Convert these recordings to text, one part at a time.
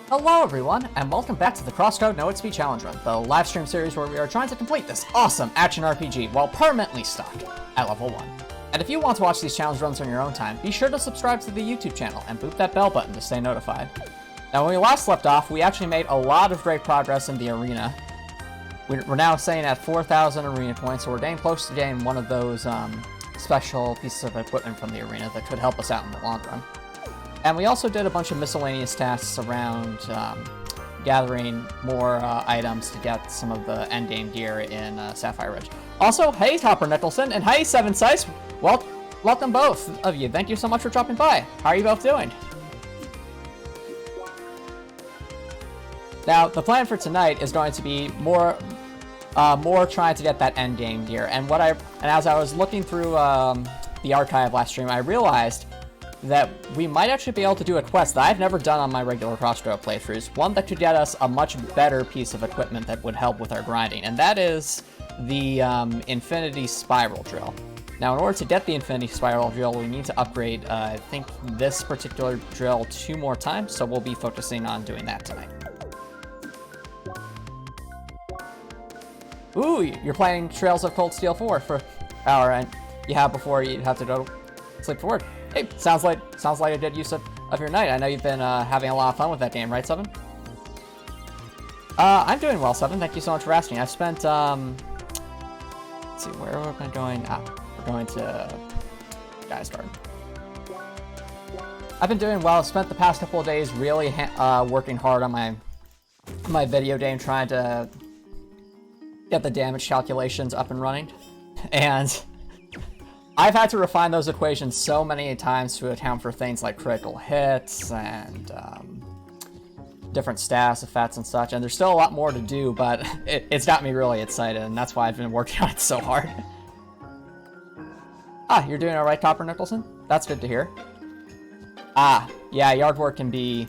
Hello everyone, and welcome back to the CrossCode No EXP Challenge Run, the live stream series where we are trying to complete this awesome action RPG while permanently stuck at level 1. And if you want to watch these challenge runs on your own time, be sure to subscribe to the YouTube channel and boop that bell button to stay notified. Now when we last left off, we actually made a lot of great progress in the arena. We're now staying at 4,000 arena points, so we're getting close to getting one of those special pieces of equipment from the arena that could help us out in the long run. And we also did a bunch of miscellaneous tasks around gathering more items to get some of the endgame gear in Sapphire Ridge. Also, hey Topper Nicholson, and hey Seven Sice! Welcome both of you. Thank you so much for dropping by. How are you both doing? Now, the plan for tonight is going to be more trying to get that endgame gear. And as I was looking through the archive last stream, I realized that we might actually be able to do a quest that I've never done on my regular CrossCode playthroughs, one that could get us a much better piece of equipment that would help with our grinding, and that is the Infinity Spiral Drill. Now, in order to get the Infinity Spiral Drill, we need to upgrade, I think, this particular drill 2 more times, so we'll be focusing on doing that tonight. Ooh, you're playing Trails of Cold Steel 4 for an hour, and you have before you have to go to sleep for work. Hey, sounds like a good use of your night. I know you've been having a lot of fun with that game, right, Seven? I'm doing well, Seven. Thank you so much for asking. I've spent, let's see, where am I going? We're going to Guy's Garden. I've been doing well. I've spent the past couple of days really working hard on my video game, trying to get the damage calculations up and running, and I've had to refine those equations so many times to account for things like critical hits and different status effects and such, and there's still a lot more to do, but it's got me really excited, and that's why I've been working on it so hard. You're doing alright, Topper Nicholson? That's good to hear. Yeah, yard work can be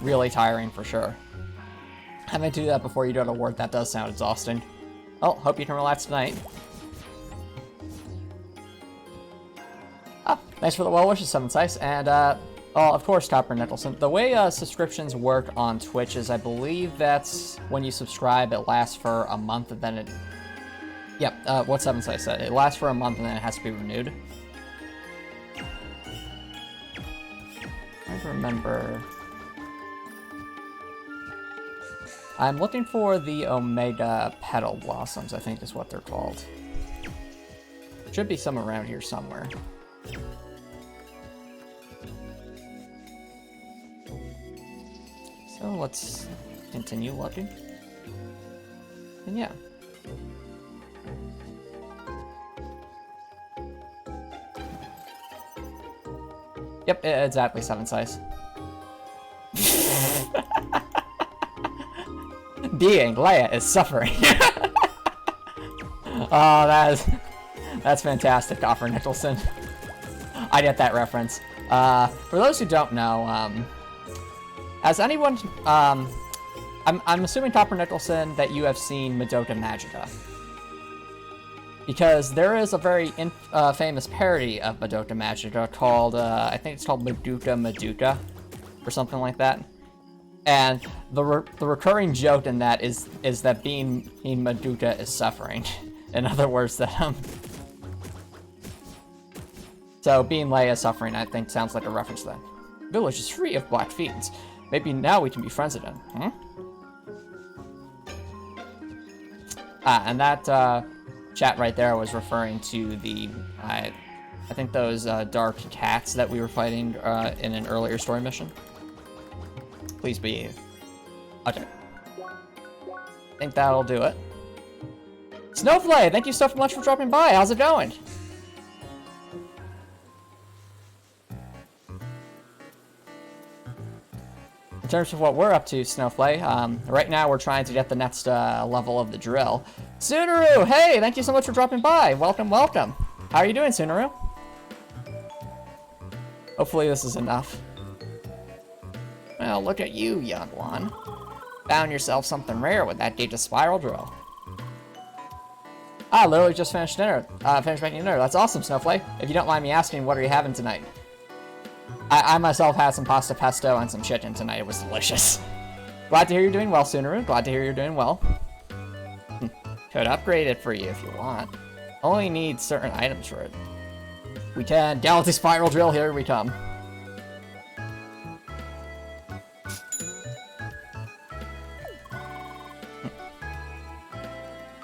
really tiring for sure. Having to do that before you go to work, that does sound exhausting. Well, hope you can relax tonight. Thanks for the well wishes, Seven Sice, and well, of course, Topper Nicholson. The way subscriptions work on Twitch is, I believe that's when you subscribe, it lasts for a month, and then it... Yep, what Seven Sice said. It lasts for a month, and then it has to be renewed. I remember... I'm looking for the Omega Petal Blossoms, I think is what they're called. Should be some around here somewhere. So let's continue looking. And yeah. Yep, exactly, Seven Size. Being Leia is suffering. Oh, that's fantastic, Topper Nicholson. I get that reference. For those who don't know, has anyone, I'm assuming, Topper Nicholson, that you have seen Madoka Magica. Because there is a very famous parody of Madoka Magica called, I think it's called Madoka, or something like that. And the recurring joke in that is that being Madoka is suffering. In other words, that, so being Leia suffering, I think, sounds like a reference to that. Village is free of black fiends. Maybe now we can be friends again. And that chat right there was referring to the, I think those dark cats that we were fighting in an earlier story mission. Please be... Okay. I think that'll do it. Snowflake, thank you so much for dropping by. How's it going? In terms of what we're up to, Snowflake, right now we're trying to get the next level of the drill. Sunaru, hey, thank you so much for dropping by. Welcome, welcome. How are you doing, Sunaru? Hopefully this is enough. Well, look at you, young one. Found yourself something rare with that data spiral drill. Literally just finished dinner. Finished making dinner. That's awesome, Snowflake. If you don't mind me asking, what are you having tonight? I myself had some pasta pesto and some chicken tonight. It was delicious. Glad to hear you're doing well, Sunaru. Glad to hear you're doing well. Could upgrade it for you if you want. Only need certain items for it. We can. Galaxy Spiral Drill, here we come.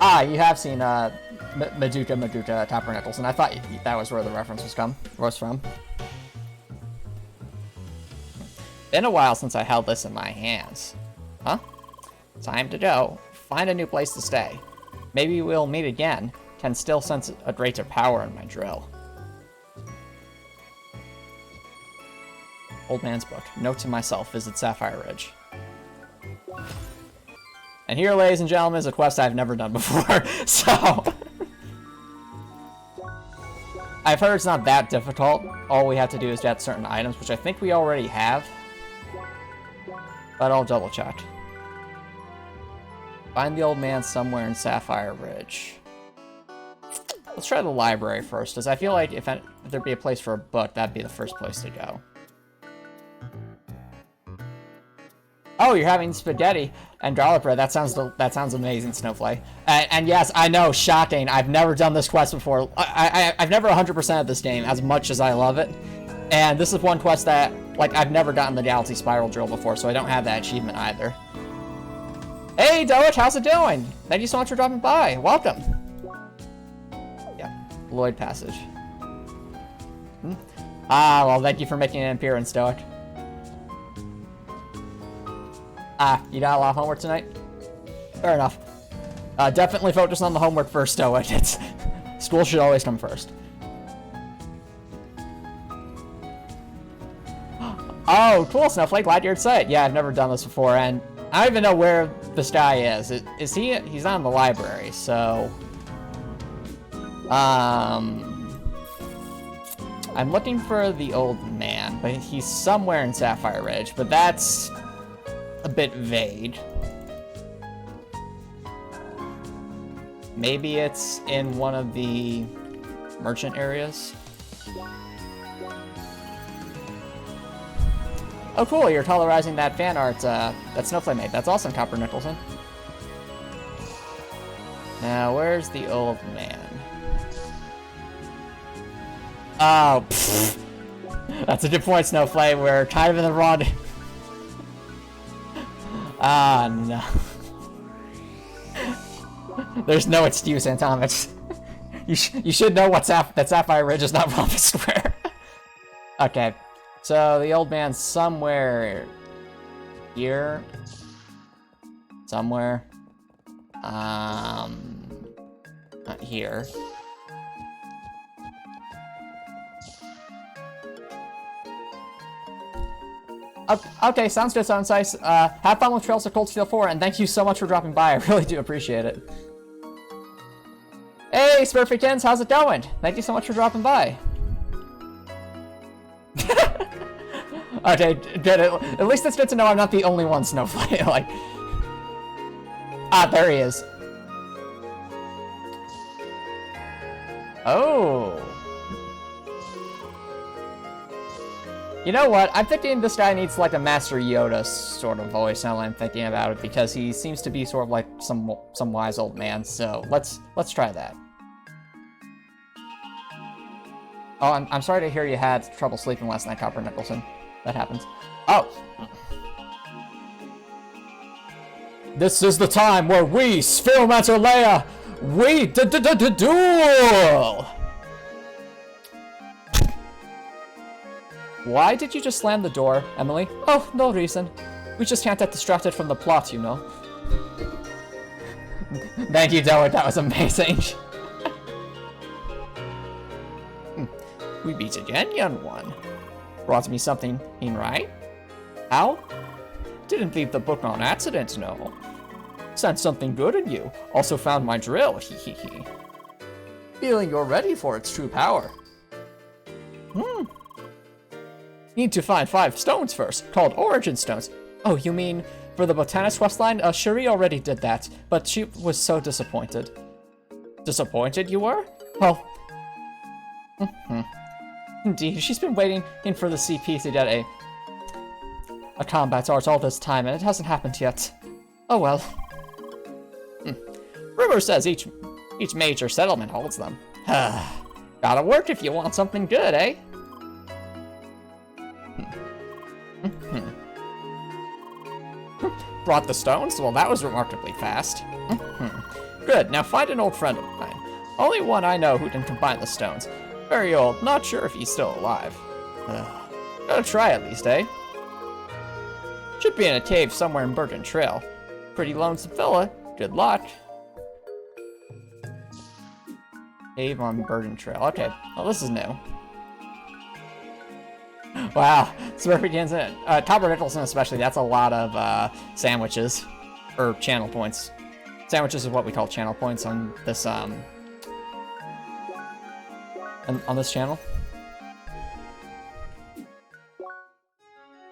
Ah, you have seen Maduka Tabernacle, and I thought that was where the reference was from. Been a while since I held this in my hands. Huh? Time to go. Find a new place to stay. Maybe we'll meet again. Can still sense a greater power in my drill. Old man's book. Note to myself, visit Sapphire Ridge. And here, ladies and gentlemen, is a quest I've never done before, so... I've heard it's not that difficult. All we have to do is get certain items, which I think we already have. But I'll double check. Find the old man somewhere in Sapphire Ridge. Let's try the library first, because I feel like if there'd be a place for a book, that'd be the first place to go. Oh, you're having spaghetti and garlic bread. That sounds amazing, Snowflake. And yes, I know, shocking. I've never done this quest before. I've never 100%ed this game as much as I love it. And this is one quest that, like, I've never gotten the Galaxy Spiral Drill before, so I don't have that achievement either. Hey, Doich, how's it doing? Thank you so much for dropping by. Welcome. Yeah, Lloyd Passage. Ah, well, thank you for making an appearance, Doich. Ah, you got a lot of homework tonight? Fair enough. Definitely focus on the homework first, Doich. School should always come first. Oh, cool, Snowflake. Glad you're excited. Yeah, I've never done this before, and I don't even know where this guy is. Is he? He's not in the library, so... I'm looking for the old man, but he's somewhere in Sapphire Ridge, but that's a bit vague. Maybe it's in one of the merchant areas. Oh, cool, you're colorizing that fan art that Snowflake made. That's awesome, Copper Nicholson. Now, where's the old man? Oh, pfft. That's a good point, Snowflake. We're kind of in the wrong... Ah, no. There's no excuse, Antomicx. You should know that Sapphire Ridge is not Rhombus Square. Okay. So, the old man's somewhere here. Somewhere. Not here. Okay, sounds good, sounds nice. Have fun with Trails of Cold Steel 4, and thank you so much for dropping by. I really do appreciate it. Hey, Smurfykins, how's it going? Thank you so much for dropping by. Okay, good. At least it's good to know I'm not the only one, Snowflake. Like, ah, there he is. Oh. You know what? I'm thinking this guy needs like a Master Yoda sort of voice now that I'm thinking about it, because he seems to be sort of like some wise old man. So let's try that. Oh, I'm sorry to hear you had trouble sleeping last night, Copper Nicholson. That happens. Oh! This is the time where we, Spheromancer Leia, we duel! Why did you just slam the door, Emily? Oh, no reason. We just can't get distracted from the plot, you know. Thank you, Doa. That was amazing. We beat again, young one. Brought me something in, right? How? Didn't leave the book on accident, no. Sensed something good in you. Also found my drill, hee. Feeling you're ready for its true power. Need to find 5 stones first, called Origin Stones. Oh, you mean for the Botanist questline? Cherie already did that, but she was so disappointed. Disappointed you were? Well... Indeed, she's been waiting for the CP to get a combat art all this time, and it hasn't happened yet. Oh well. Rumor says each major settlement holds them. Gotta work if you want something good, eh? Brought the stones? Well, that was remarkably fast. Good, now find an old friend of mine. Only one I know who can combine the stones. Very old, not sure if he's still alive. Gotta try at least, eh? Should be in a cave somewhere in Burden Trail. Pretty lonesome fella. Good luck. Cave on Burden Trail. Okay, well this is new. Wow, Smurfy Dan's in it. Topper Nicholson especially, that's a lot of sandwiches. Or channel points. Sandwiches is what we call channel points on this on this channel.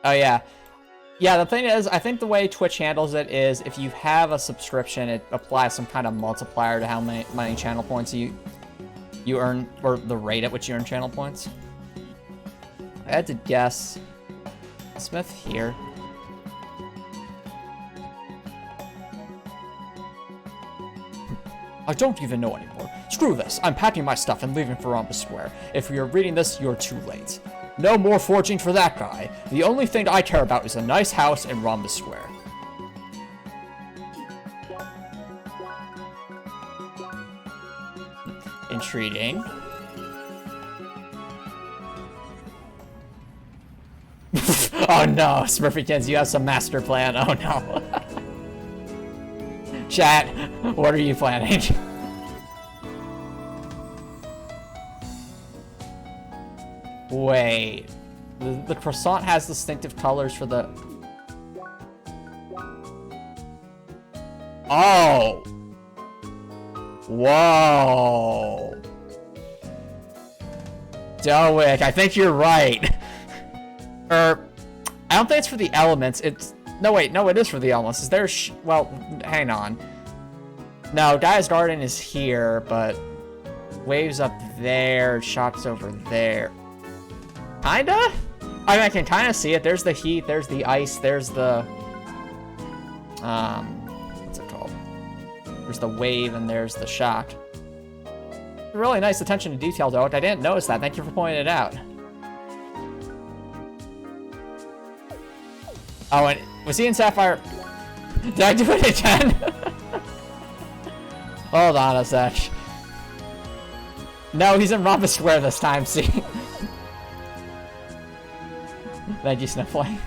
Oh yeah. Yeah, the thing is, I think the way Twitch handles it is if you have a subscription, it applies some kind of multiplier to how many channel points you earn, or the rate at which you earn channel points. I had to guess Smith here. I don't even know anymore. Screw this. I'm packing my stuff and leaving for Rhombus Square. If you're reading this, you're too late. No more forging for that guy. The only thing I care about is a nice house in Rhombus Square. Intriguing. Oh no, Smurfykins, you have some master plan. Oh no. Chat, what are you planning? Wait. The croissant has distinctive colors for the... Oh! Whoa! Doick, I think you're right. I don't think it's for the elements. It's... No, wait. No, it is for the elements. Is there... Well, hang on. No, Guy's Garden is here, but... Waves up there, Shock's over there. Kinda? I mean, I can kind of see it. There's the heat, there's the ice, there's the... What's it called? There's the wave, and there's the shock. Really nice attention to detail, though. I didn't notice that. Thank you for pointing it out. Oh, and was he in Sapphire? Did I do it again? Hold on a sec. No, he's in Rhombus Square this time, see? Thank you, Snowflake.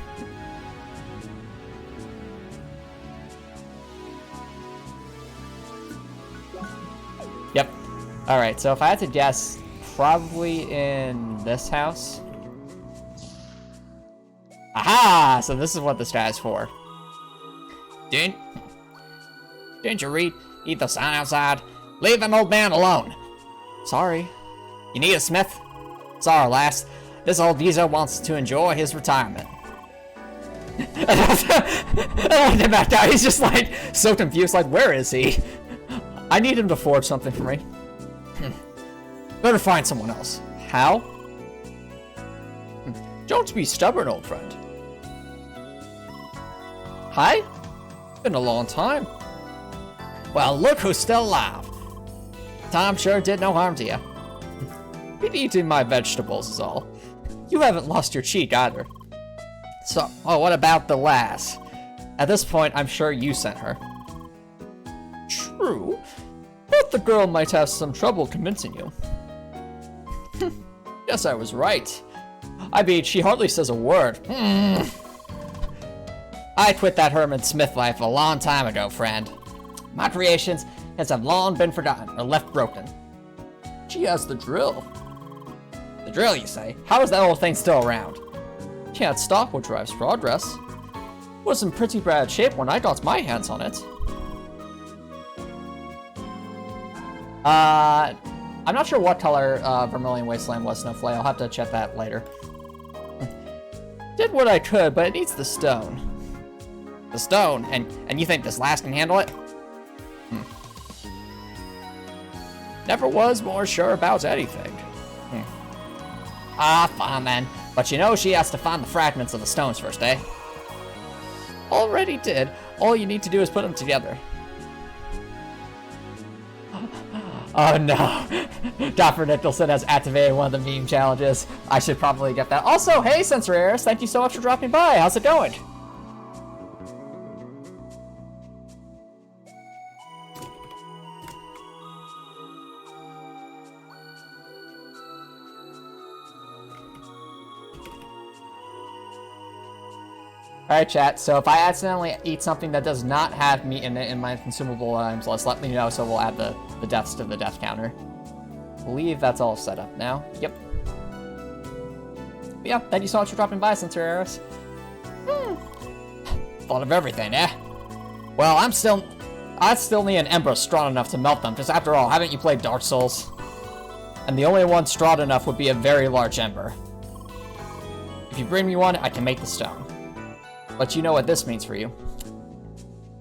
Yep. Alright, so if I had to guess, probably in this house. Aha! So this is what this guy's for. Didn't you read the sign outside? Leave them old man alone. Sorry. You need a smith? Sorry, lass. This old geezer wants to enjoy his retirement. I like him back out. He's just like so confused. Like, where is he? I need him to forge something for me. Better find someone else. How? Don't be stubborn, old friend. Hi? Been a long time. Well, look who's still alive. Time sure did no harm to you. Been eating my vegetables is all. You haven't lost your cheek either. So, oh, what about the lass? At this point, I'm sure you sent her. True, but the girl might have some trouble convincing you. Yes, I was right. I mean, she hardly says a word. I quit that Herman Smith life a long time ago, friend. My creations have long been forgotten or left broken. She has the drill. The drill, you say? How is that old thing still around? Can't stop what drives progress. Was in pretty bad shape when I got my hands on it. I'm not sure what color Vermilion Wasteland was, Snowflake. I'll have to check that later. Did what I could, but it needs the stone. The stone? And you think this lass can handle it? Never was more sure about anything. Ah, fine then. But you know she has to find the fragments of the stones first, eh? already did. All you need to do is put them together. Oh no. Dr. Nicholson has activated one of the meme challenges. I should probably get that. Also, hey, Sensor Eris, thank you so much for dropping by. How's it going? Alright, chat, so if I accidentally eat something that does not have meat in it in my consumable items list, let me know so we'll add the deaths to the death counter. I believe that's all set up now. Yep. But yeah, thank you so much for dropping by, Sensor Eris. Thought of everything, eh? Well, I still need an ember strong enough to melt them, because after all, haven't you played Dark Souls? And the only one strong enough would be a very large ember. If you bring me one, I can make the stone. But you know what this means for you.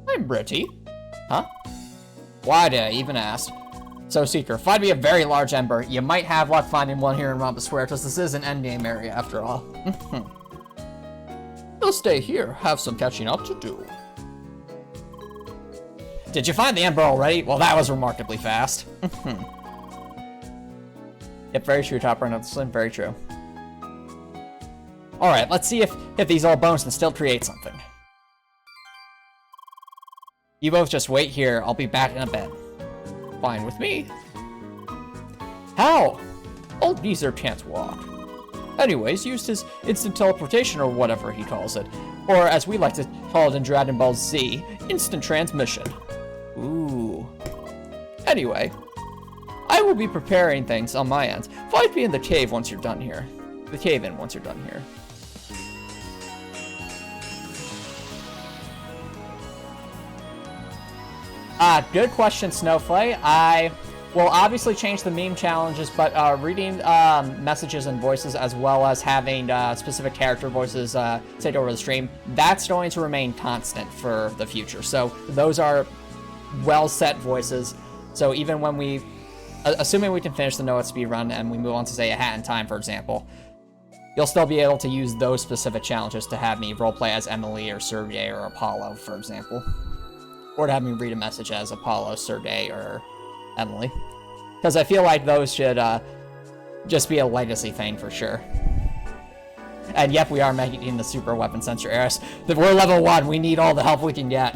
I'm Britty. Huh? Why did I even ask? So, Seeker, find me a very large ember. You might have luck finding one here in Rhombus Square, because this is an endgame area after all. You'll stay here, have some catching up to do. Did you find the ember already? Well, that was remarkably fast. Yep, very true, Top Runner. Very true. Alright, let's see if these old bones can still create something. You both just wait here. I'll be back in a bit. Fine with me. How? Old geezer can't walk. Anyways, used his instant teleportation or whatever he calls it. Or as we like to call it in Dragon Ball Z, instant transmission. Ooh. Anyway, I will be preparing things on my end. Find me in the cave once you're done here. The cave-in once you're done here. Good question, Snowflake. I will obviously change the meme challenges, but reading messages and voices as well as having specific character voices take over the stream, that's going to remain constant for the future. So those are well-set voices. So even when we, assuming we can finish the No EXP run and we move on to, say, A Hat in Time, for example, you'll still be able to use those specific challenges to have me roleplay as Emily or Sergey or Apollo, for example. Or to have me read a message as Apollo, Sergey, or Emily. Because I feel like those should just be a legacy thing for sure. And yep, we are making the super weapon Sensor Eris. We're level 1, we need all the help we can get.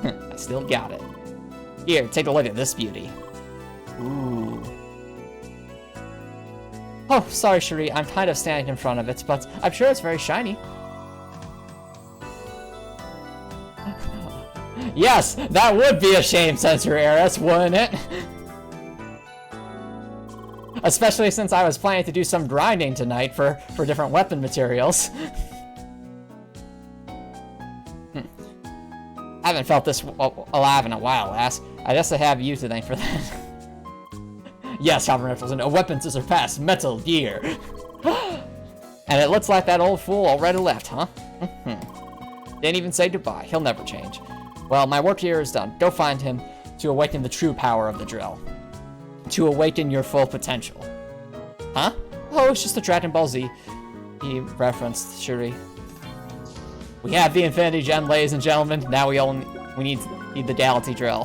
I still got it. Here, take a look at this beauty. Ooh. Oh, sorry, Cherie, I'm kind of standing in front of it, but I'm sure it's very shiny. Yes, that would be a shame, Sensor Eris, wouldn't it? Especially since I was planning to do some grinding tonight for different weapon materials. Haven't felt this alive in a while, lass. I guess I have you to thank for that. Yes, Calvin Nicholson, a weapon to surpass Metal Gear. And it looks like that old fool already left, huh? Didn't even say goodbye. He'll never change. Well, my work here is done. Go find him to awaken the true power of the drill. To awaken your full potential. Huh? Oh, it's just the Dragon Ball Z. He referenced Shuri. We have the Infinity Gem, ladies and gentlemen. Now we need the Galaxy Drill.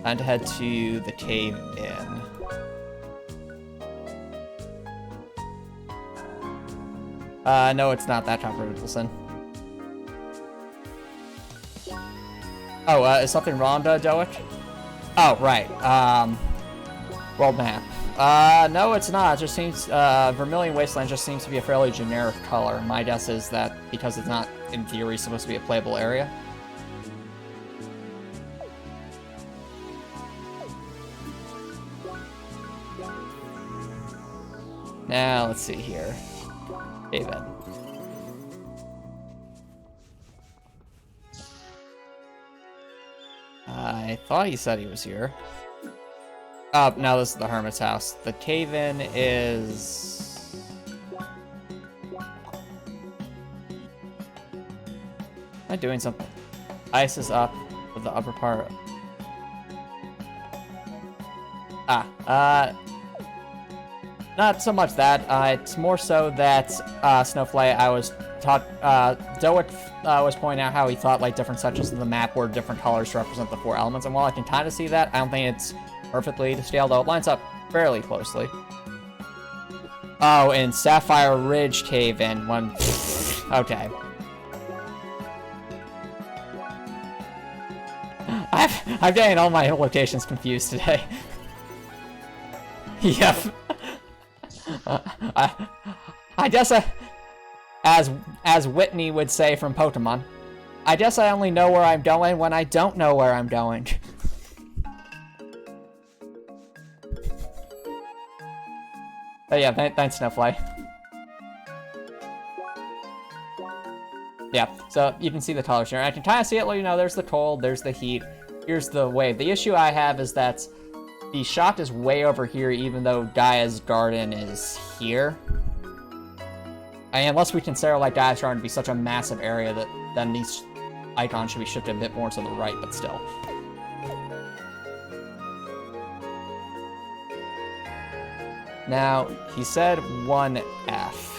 Time to head to the cave-in. No, it's not that Chopper Nicholson. Oh, is something wrong, Doic? Oh, right. World map. No, it's not. It just seems, Vermilion Wasteland just seems to be a fairly generic color. My guess is that because it's not, in theory, supposed to be a playable area. Now, let's see here. David. I thought he said he was here. Oh, no, this is the Hermit's house. The cave-in is... Am I doing something? Ice is up with the upper part. Not so much that. It's more so that, Snowflake, I was Doic was pointing out how he thought like different sections of the map were different colors to represent the 4 elements, and while I can kind of see that, I don't think it's perfectly to scale, though it lines up fairly closely. Oh, and Sapphire Ridge Cave-In, one... Okay. I'm getting all my locations confused today. Yep. I guess as Whitney would say from Pokemon, I guess I only know where I'm going when I don't know where I'm going. But yeah, thanks, Snowfly. Yeah, so you can see the colors here. I can kind of see it, you know, there's the cold, there's the heat, here's the wave. The issue I have is that the shot is way over here, even though Gaia's Garden is here. And unless we consider like Gaia's Garden to be such a massive area, that then these icons should be shifted a bit more to the right, but still. Now, he said 1F.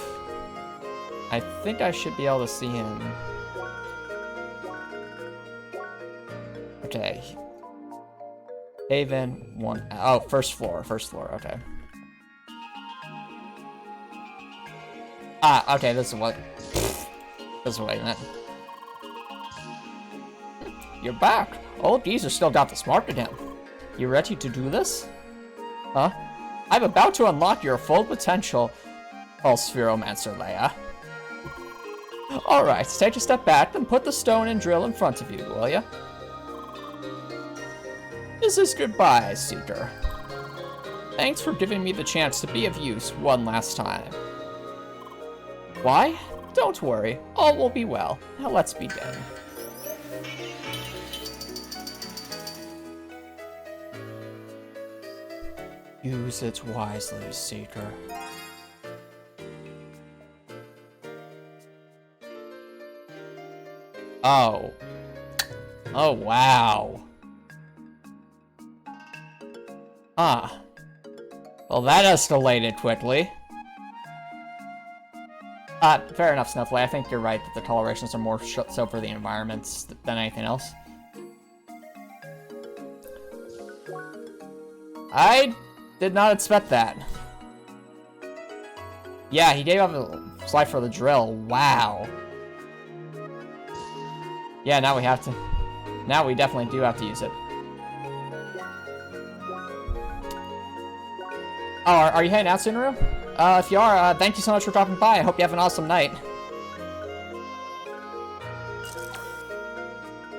I think I should be able to see him. Okay. Haven, 1... Oh, first floor, okay. Ah, okay, this is what... This is what I meant. You're back! Old geezer still got the smart in him. You ready to do this? Huh? I'm about to unlock your full potential, Spheromancer Leia. Alright, take a step back, then put the stone and drill in front of you, will ya? This is goodbye, Seeker. Thanks for giving me the chance to be of use one last time. Why? Don't worry, all will be well. Now let's begin. Use it wisely, Seeker. Oh. Oh, wow. Ah. Well, that escalated quickly. Fair enough, Snowflake. I think you're right that the colorations are more so for the environments than anything else. I did not expect that. Yeah, he gave up a slide for the drill. Wow. Yeah, now we have to... Now we definitely do have to use it. Oh, are you heading out soon, Rue? If you are, thank you so much for dropping by. I hope you have an awesome night.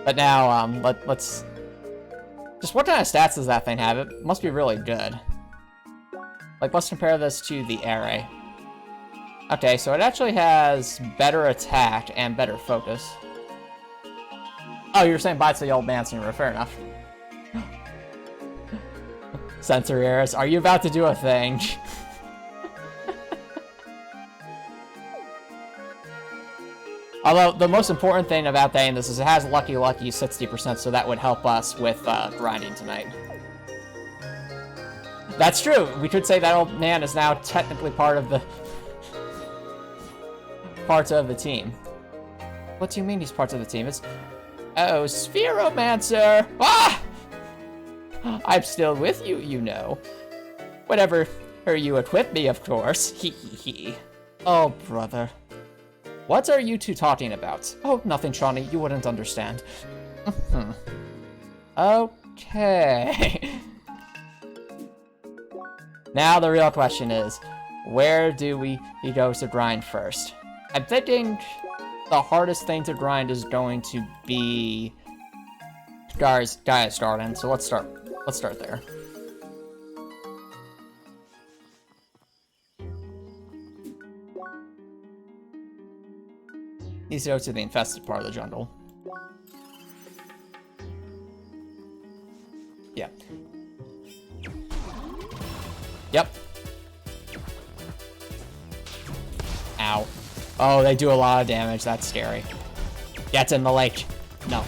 But now, let's... Just what kind of stats does that thing have? It must be really good. Like, let's compare this to the array. Okay, so it actually has better attack and better focus. Oh, you were saying bye to the old man, Senior. Fair enough. Sensory errors. Are you about to do a thing? Although, the most important thing about that in this is it has Lucky 60%, so that would help us with grinding tonight. That's true! We could say that old man is now technically part of the... parts of the team. What do you mean he's parts of the team? It's... Oh, Spheromancer! Ah! I'm still with you, you know. Whatever you equip me, of course. Hee hee hee. Oh, brother. What are you two talking about? Oh, nothing, Shawnee. You wouldn't understand. Okay. Now the real question is, where do we go to grind first? I'm thinking the hardest thing to grind is going to be Gaia's Garden, so let's start there. Needs to go to the infested part of the jungle. Yeah. Yep. Ow. Oh, they do a lot of damage. That's scary. Get in the lake. No.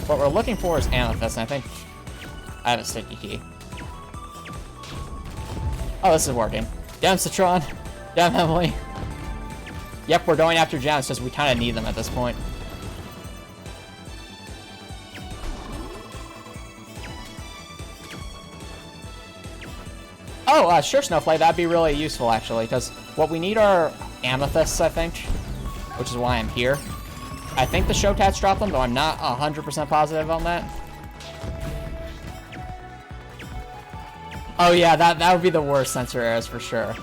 What we're looking for is Amethyst, and I think I have a sticky key. Oh, this is working. Damn Citron. Damn Emily. Yep, we're going after gems because we kind of need them at this point. Oh, sure, Snowflake. That'd be really useful, actually, because what we need are amethysts, I think, which is why I'm here. I think the Shotats dropped them, though I'm not 100% positive on that. Oh yeah, that would be the worst sensor errors for sure.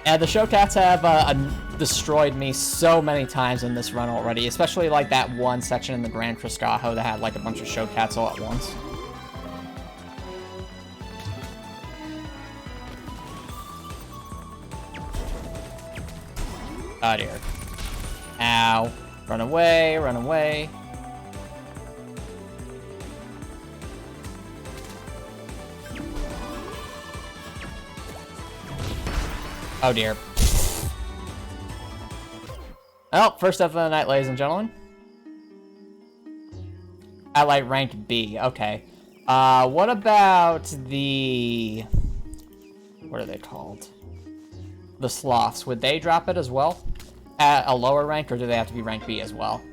And the Shotats have destroyed me so many times in this run already, especially like that one section in the Grand Friscajo that had like a bunch of Shotats all at once. Oh dear. Ow. Run away, run away. Oh dear. Well, first up of the night, ladies and gentlemen. I like rank B. Okay. What about the... What are they called? The sloths. Would they drop it as well? At a lower rank, or do they have to be rank B as well?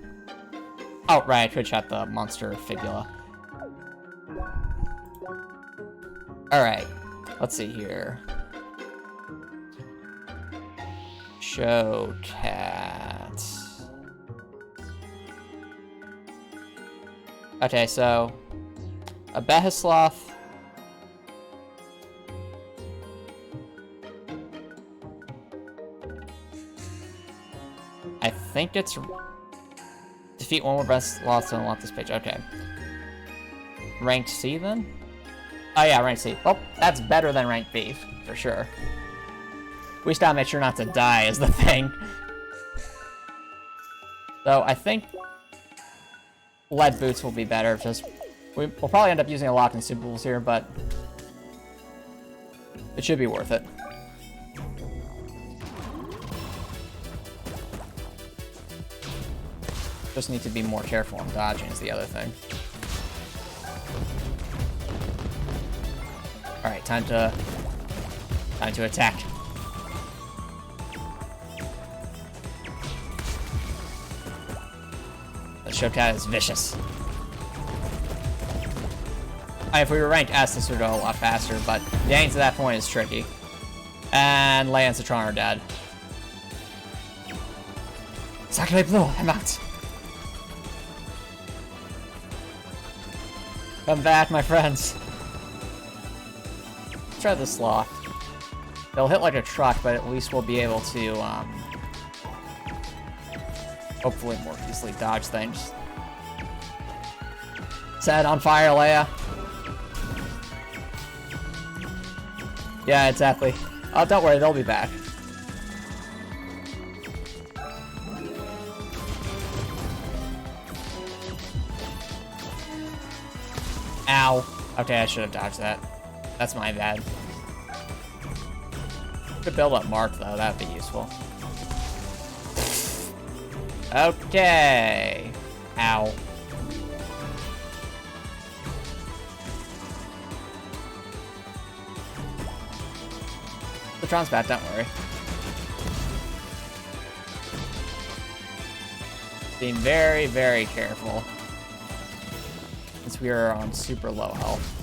Oh, right. I could check the monster fibula. Alright. Let's see here. Showcat. Okay, so a Behisloth. I think it's defeat one more Behisloth to unlock this page. Okay. Ranked C then? Oh yeah, ranked C. Well, that's better than ranked B, for sure. We just gotta make sure not to die is the thing. So I think lead boots will be better. Just we'll probably end up using a lot of consumables here, but it should be worth it. Just need to be more careful in dodging is the other thing. All right, time to attack. The Shokat is vicious. If we were ranked S, this would go a lot faster, but getting to that point is tricky. And Leia and Citron are dead. Sacre Blue, I'm out. Come back, my friends. Let's try the sloth. They'll hit like a truck, but at least we'll be able to, hopefully more easily dodge things. Set on fire, Leia. Yeah, exactly. Oh, don't worry, they'll be back. Ow. Okay, I should have dodged that. That's my bad. Could build up Mark, though. That'd be useful. Okay. Ow. Citron's bad, don't worry. Being very, very careful. Since we are on super low health.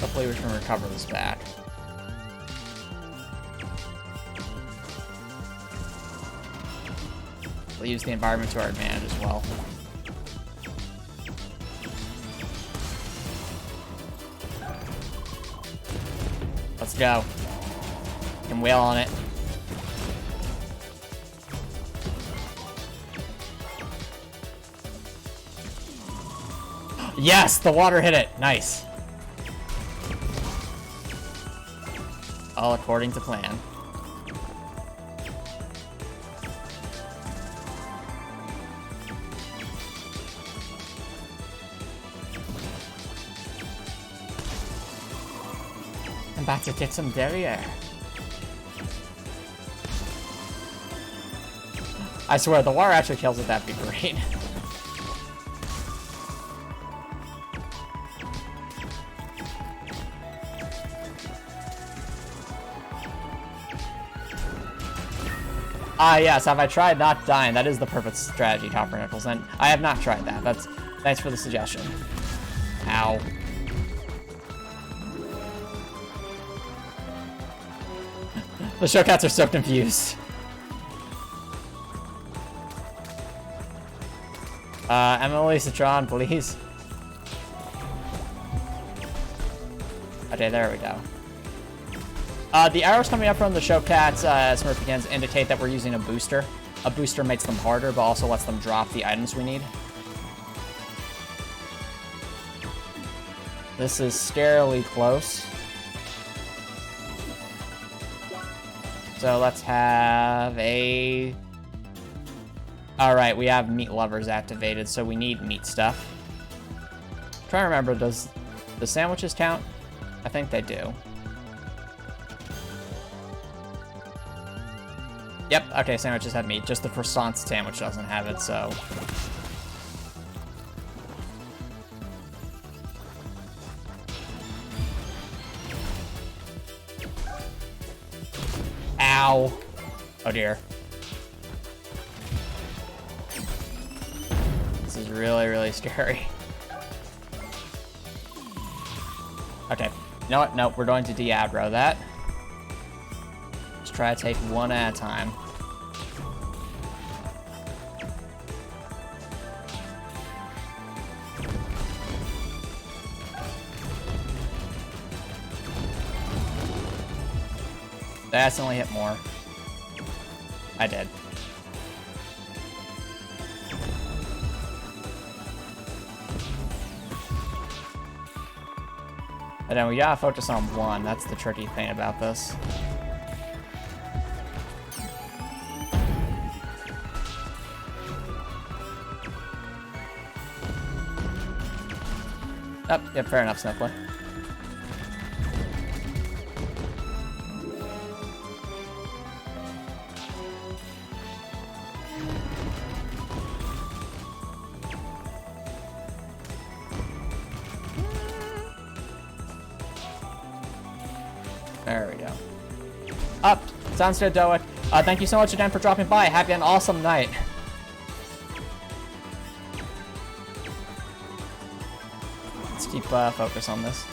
Hopefully we can recover this back. We'll use the environment to our advantage as well. Let's go. Can wail on it. Yes, the water hit it. Nice. All according to plan. I'm about to get some derriere. I swear, the water actually kills it, that'd be great. Ah, yes, have I tried not dying? That is the perfect strategy, Topper Nichols, and I have not tried that. That's thanks for the suggestion. Ow. The show cats are so confused. Emily Citron, please. Okay, there we go. The arrows coming up from the show cats, Smurf begins, indicate that we're using a booster. A booster makes them harder, but also lets them drop the items we need. This is scarily close. So let's have a... Alright, we have meat lovers activated, so we need meat stuff. I'm trying to remember, does the sandwiches count? I think they do. Yep, okay, sandwiches have meat. Just the croissant sandwich doesn't have it, so... Ow. Oh dear. This is really, really scary. Okay, you know what? No, we're going to de-aggro that. Let's try to take one at a time. I accidentally hit more. I did. And then we gotta focus on one. That's the tricky thing about this. Oh, yep, fair enough, Sniffler. There we go. Up! Sounds good, Doic. Thank you so much again for dropping by. Have an awesome night. Let's keep focus on this.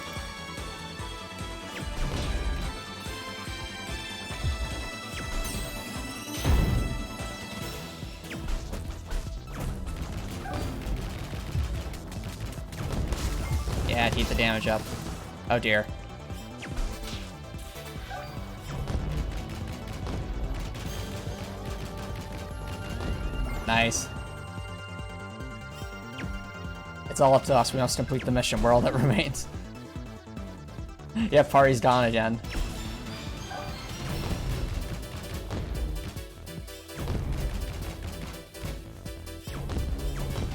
Yeah, keep the damage up. Oh dear. Nice. It's all up to us. We must complete the mission. We're all that remains. Yeah, party's gone again.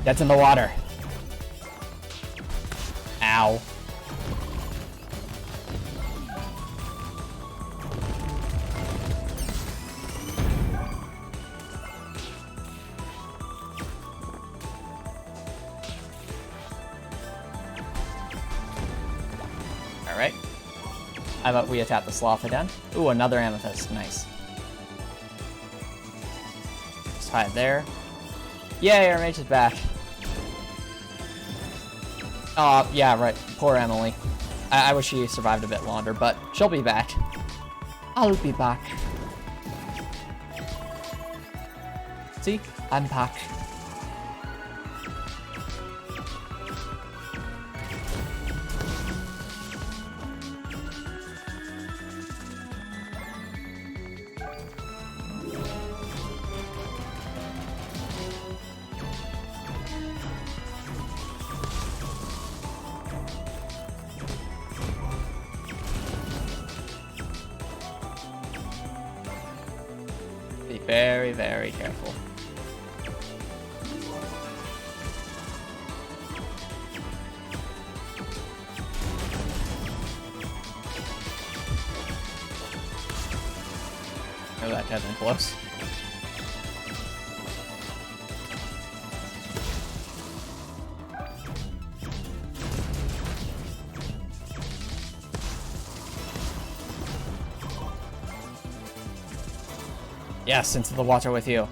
That's in the water. Ow. Alright. How about we attack the sloth again? Ooh, another amethyst. Nice. Just hide there. Yay, our mage is back. Oh, yeah, right. Poor Emily. I wish she survived a bit longer, but she'll be back. I'll be back. See? I'm back. Be very, very careful. Oh, that got been close. Yes, into the water with you.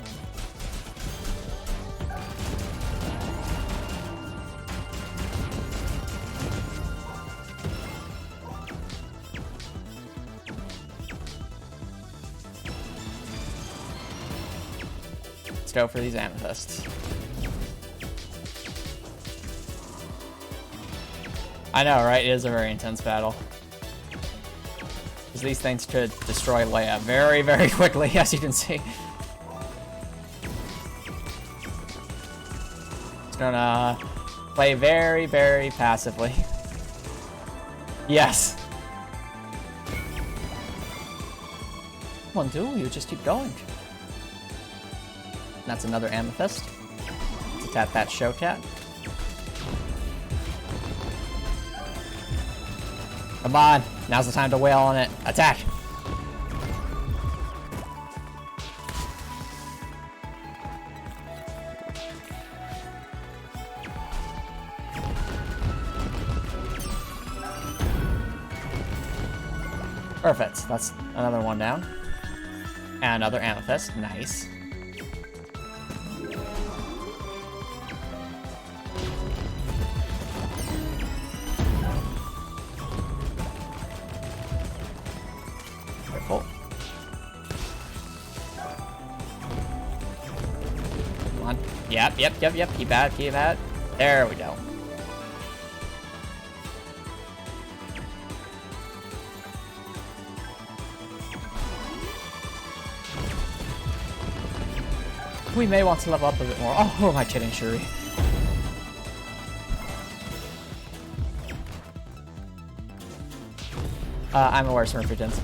Let's go for these amethysts. I know, right? It is a very intense battle. Because these things could destroy Leia very, very quickly, as you can see. Just gonna play very, very passively. Yes. Come on, dude, you just keep going. That's another amethyst. Let's attack that show cat. Come on, now's the time to wail on it. Attack! Perfect, that's another one down. And another amethyst, nice. Careful. Come on. Yep. Keep at it. There we go. We may want to level up a bit more. Oh, who am I kidding, Shuri? I'm aware, Smurfingtons.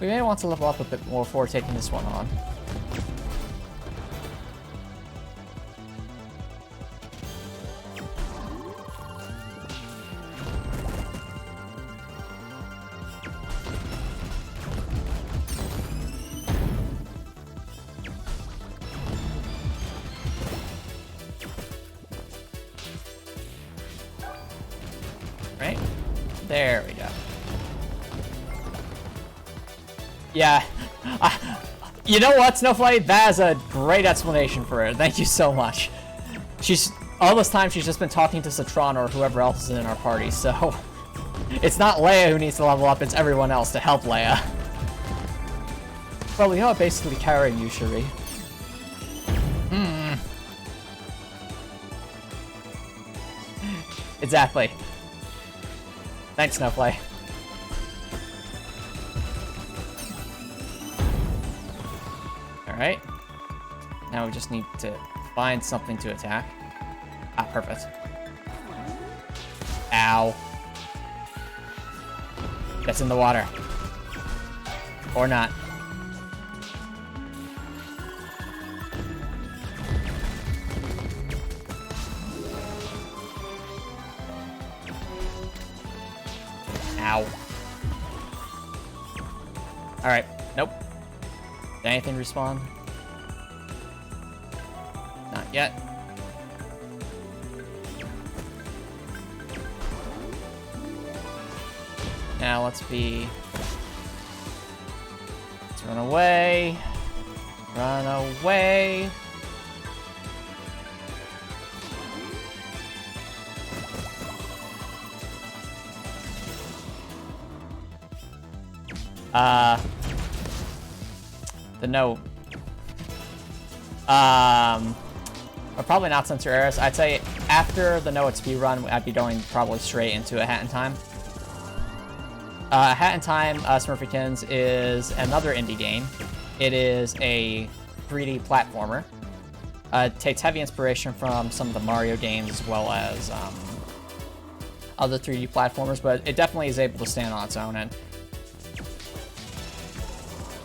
We may want to level up a bit more before taking this one on. Right? There we go. Yeah. You know what, Snowflake? That is a great explanation for it. Thank you so much. All this time she's just been talking to Citron or whoever else is in our party, so it's not Leia who needs to level up, it's everyone else to help Leia. Well, we are basically carrying you, Shuri. Exactly. Thanks, Snowflake. Alright. Now we just need to find something to attack. Ah, perfect. Ow. That's in the water. Or not. Ow. Alright. Nope. Did anything respawn? Not yet. Now let's run away. Run away. The note. Or probably not Sensor Eris. I'd say after the No EXP run, I'd be going probably straight into a Hat in Time. Hat in Time, Smurfykins, is another indie game. It is a 3D platformer. It takes heavy inspiration from some of the Mario games as well as other 3D platformers, but it definitely is able to stand on its own. And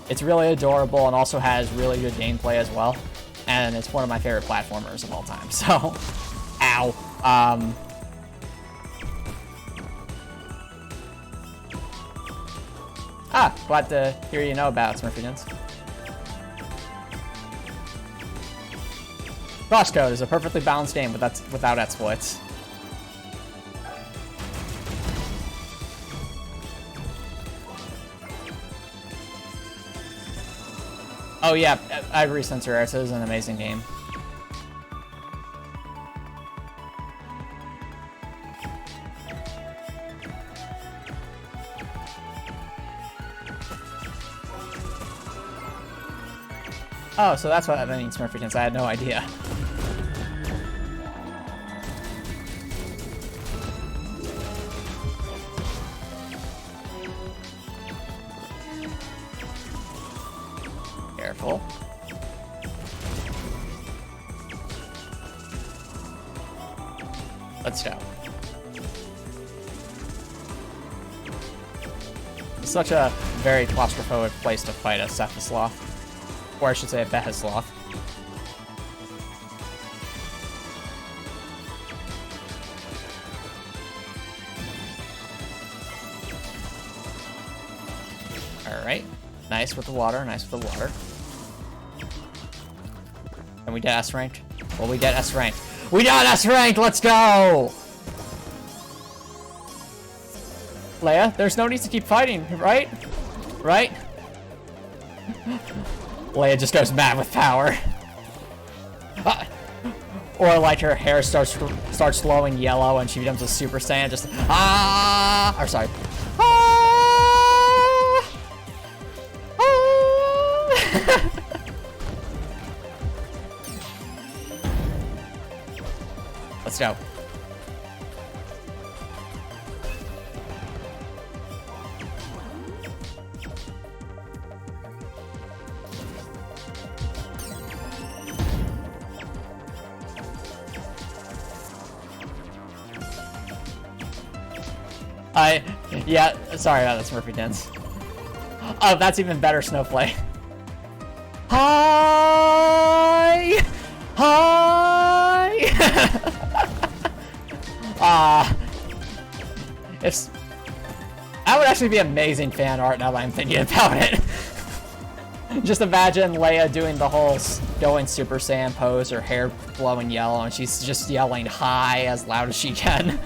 it's really adorable and also has really good gameplay as well. And it's one of my favorite platformers of all time. So, ow. Glad to hear you know about Smurfingtons. CrossCode is a perfectly balanced game without exploits. Oh yeah, I agree, Censoraris is an amazing game. Oh, so that's what that means, Smurfykins. I had no idea. Careful. Let's go. It's such a very claustrophobic place to fight a Cephasloth. Or I should say a Behesloth. Alright. Nice with the water, nice with the water. And we did S ranked? Well, we did S ranked. We did S ranked! Let's go! Leia, there's no need to keep fighting, right? Right? Leia just goes mad with power. Or like her hair starts glowing yellow and she becomes a Super Saiyan, just or sorry. Let's go. Yeah, sorry about that, Smurfykins. Oh, that's even better, Snowflake. Hi! Hi! If... That would actually be amazing fan art now that I'm thinking about it. Just imagine Leia doing the whole going Super Saiyan pose, her hair glowing yellow, and she's just yelling hi as loud as she can.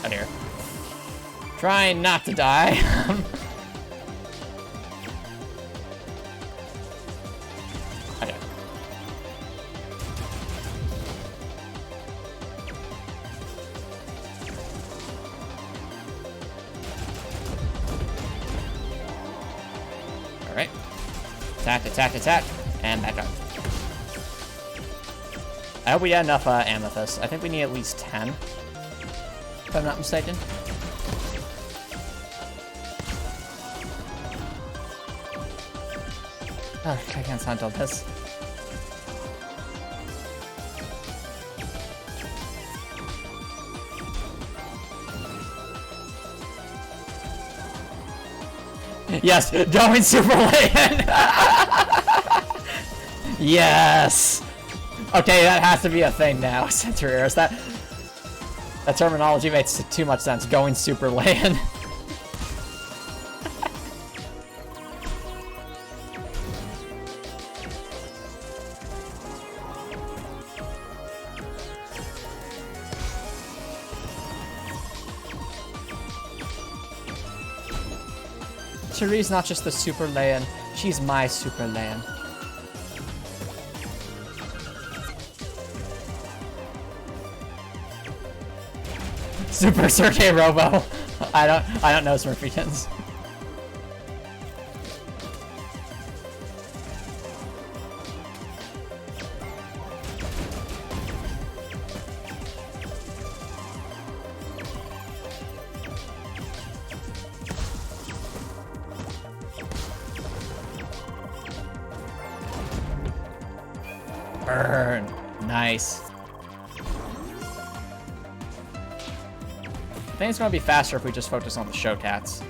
Out here. Trying not to die. Okay. Alright. Attack, attack, attack, and back up. I hope we had enough amethyst. I think we need at least 10. If I'm not mistaken. Oh, I can't handle this. Yes, going Super Saiyan. Yes. Okay, that has to be a thing now. Censoraris. That terminology makes too much sense. Going Super Saiyan. Cherie's not just the Super Saiyan, she's my Super Saiyan. Super Sergei Robo. I don't know Smurfykins. Burn. Nice. I think it's going to be faster if we just focus on the show cats.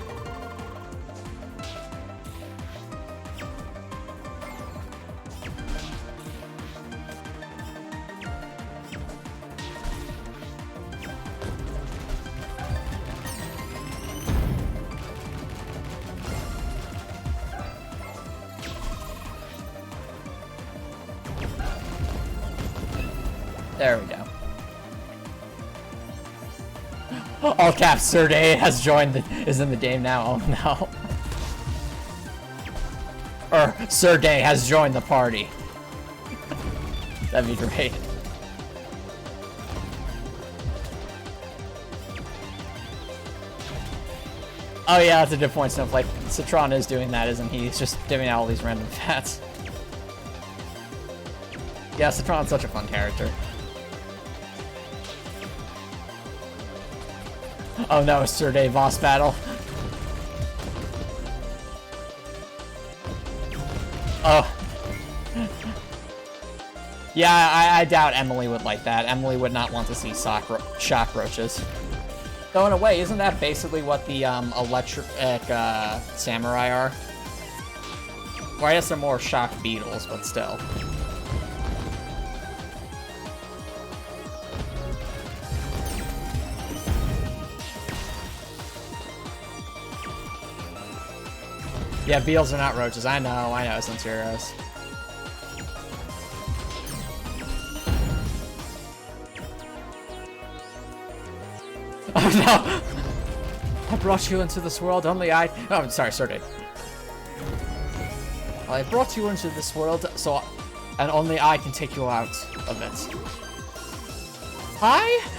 There we go. All caps, Serday has joined is in the game now. Oh no. Or Serday has joined the party. That'd be great. Oh yeah, that's a good point, Snowflake. Citron is doing that, isn't he? He's just giving out all these random fats. Yeah, Citron's such a fun character. Oh no, Serday boss battle. Oh. Yeah, I doubt Emily would like that. Emily would not want to see shock roaches. Though in a way, isn't that basically what the electric samurai are? Or I guess they're more shock beetles, but still. Yeah, beetles are not roaches. I know, Centurios. Oh no! I brought you into this world, only I... Oh, I'm sorry, Serday. I brought you into this world, so... And only I can take you out of it. Hi?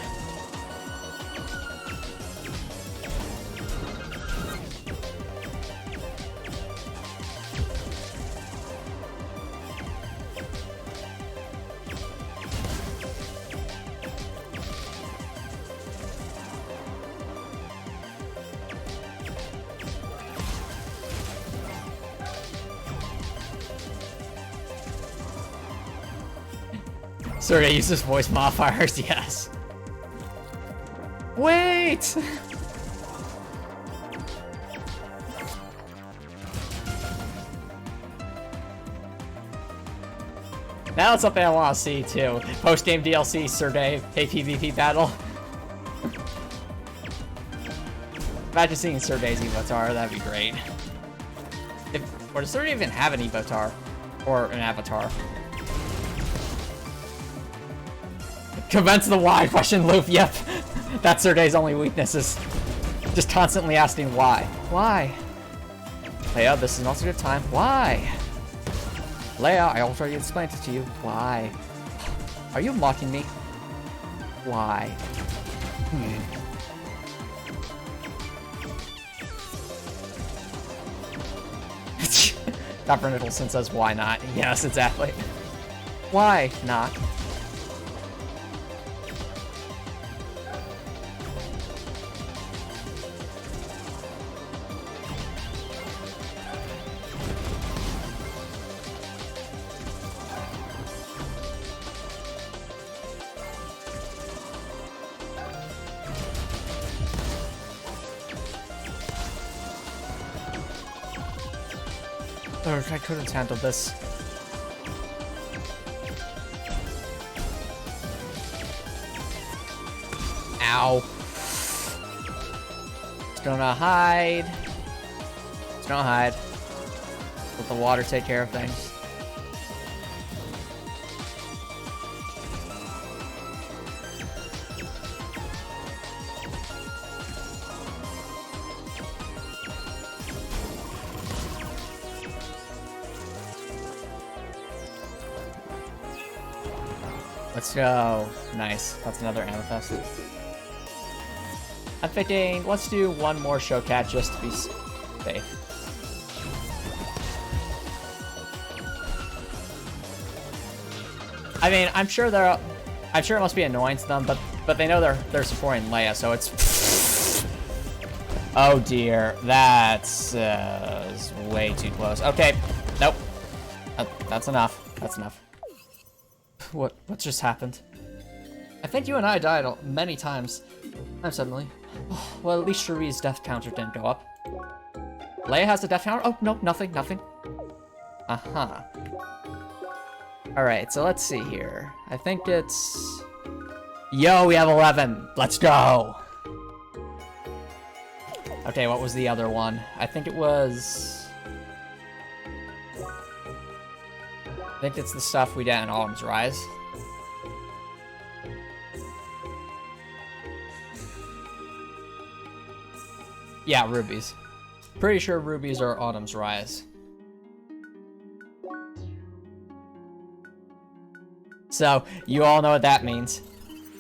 Serday uses voice modifiers, yes. Wait! Now it's something I want to see too. Post-game DLC, Serday, pay PvP battle. Imagine seeing Serday's Evotar, that'd be great. Or does Serday even have an Evotar? Or an avatar? Commence the why question loop, yep. That's Serday's only weakness, is just constantly asking why. Why? Leia, this is not a good time. Why? Leia, I already explained it to you. Why? Are you mocking me? Why? Dr. Nicholson says, why not? Yes, exactly. Why not? I couldn't handle this. Ow. Just gonna hide. Just gonna hide. Let the water take care of things. Let's go. Nice. That's another amethyst. I'm thinking, let's do one more showcat just to be safe. I mean, I'm sure it must be annoying to them, but they know they're supporting Leia, so it's. Oh dear, that's way too close. Okay, nope. That's enough. That's enough. What just happened? I think you and I died many times. Suddenly. Well, at least Cherie's death counter didn't go up. Leia has a death counter? Oh, no, nothing. Uh-huh. Alright, so let's see here. I think it's... Yo, we have 11! Let's go! Okay, what was the other one? I think it was... I think it's the stuff we did in Autumn's Rise. Yeah, rubies. Pretty sure rubies are Autumn's Rise. So, you all know what that means.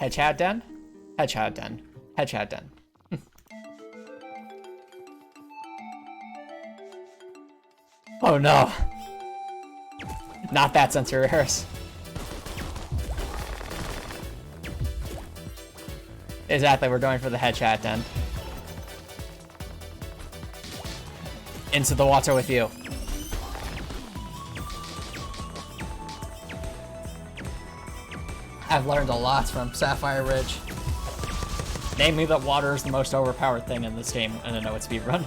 Hedgehog Den? Hedgehog Den. Hedgehog Den. Oh no! Not that sensory Harris. Exactly, we're going for the Hedgehog Den. Into the water with you. I've learned a lot from Sapphire Ridge. Namely that water is the most overpowered thing in this game in a No EXP run.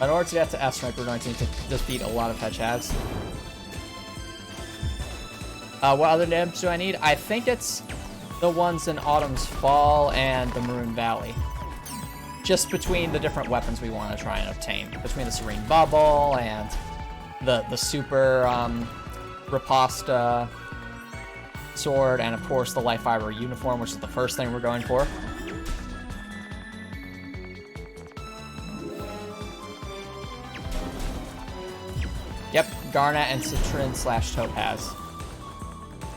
In order to get to S-Rank, we're going to need to just beat a lot of Hedgehogs. What other names do I need? I think it's the ones in Autumn's Fall and the Maroon Valley. Just between the different weapons we want to try and obtain. Between the Serene Bubble and the super Riposta sword, and of course the Light Fiber uniform, which is the first thing we're going for. Yep, Garnet and Citrin / Topaz.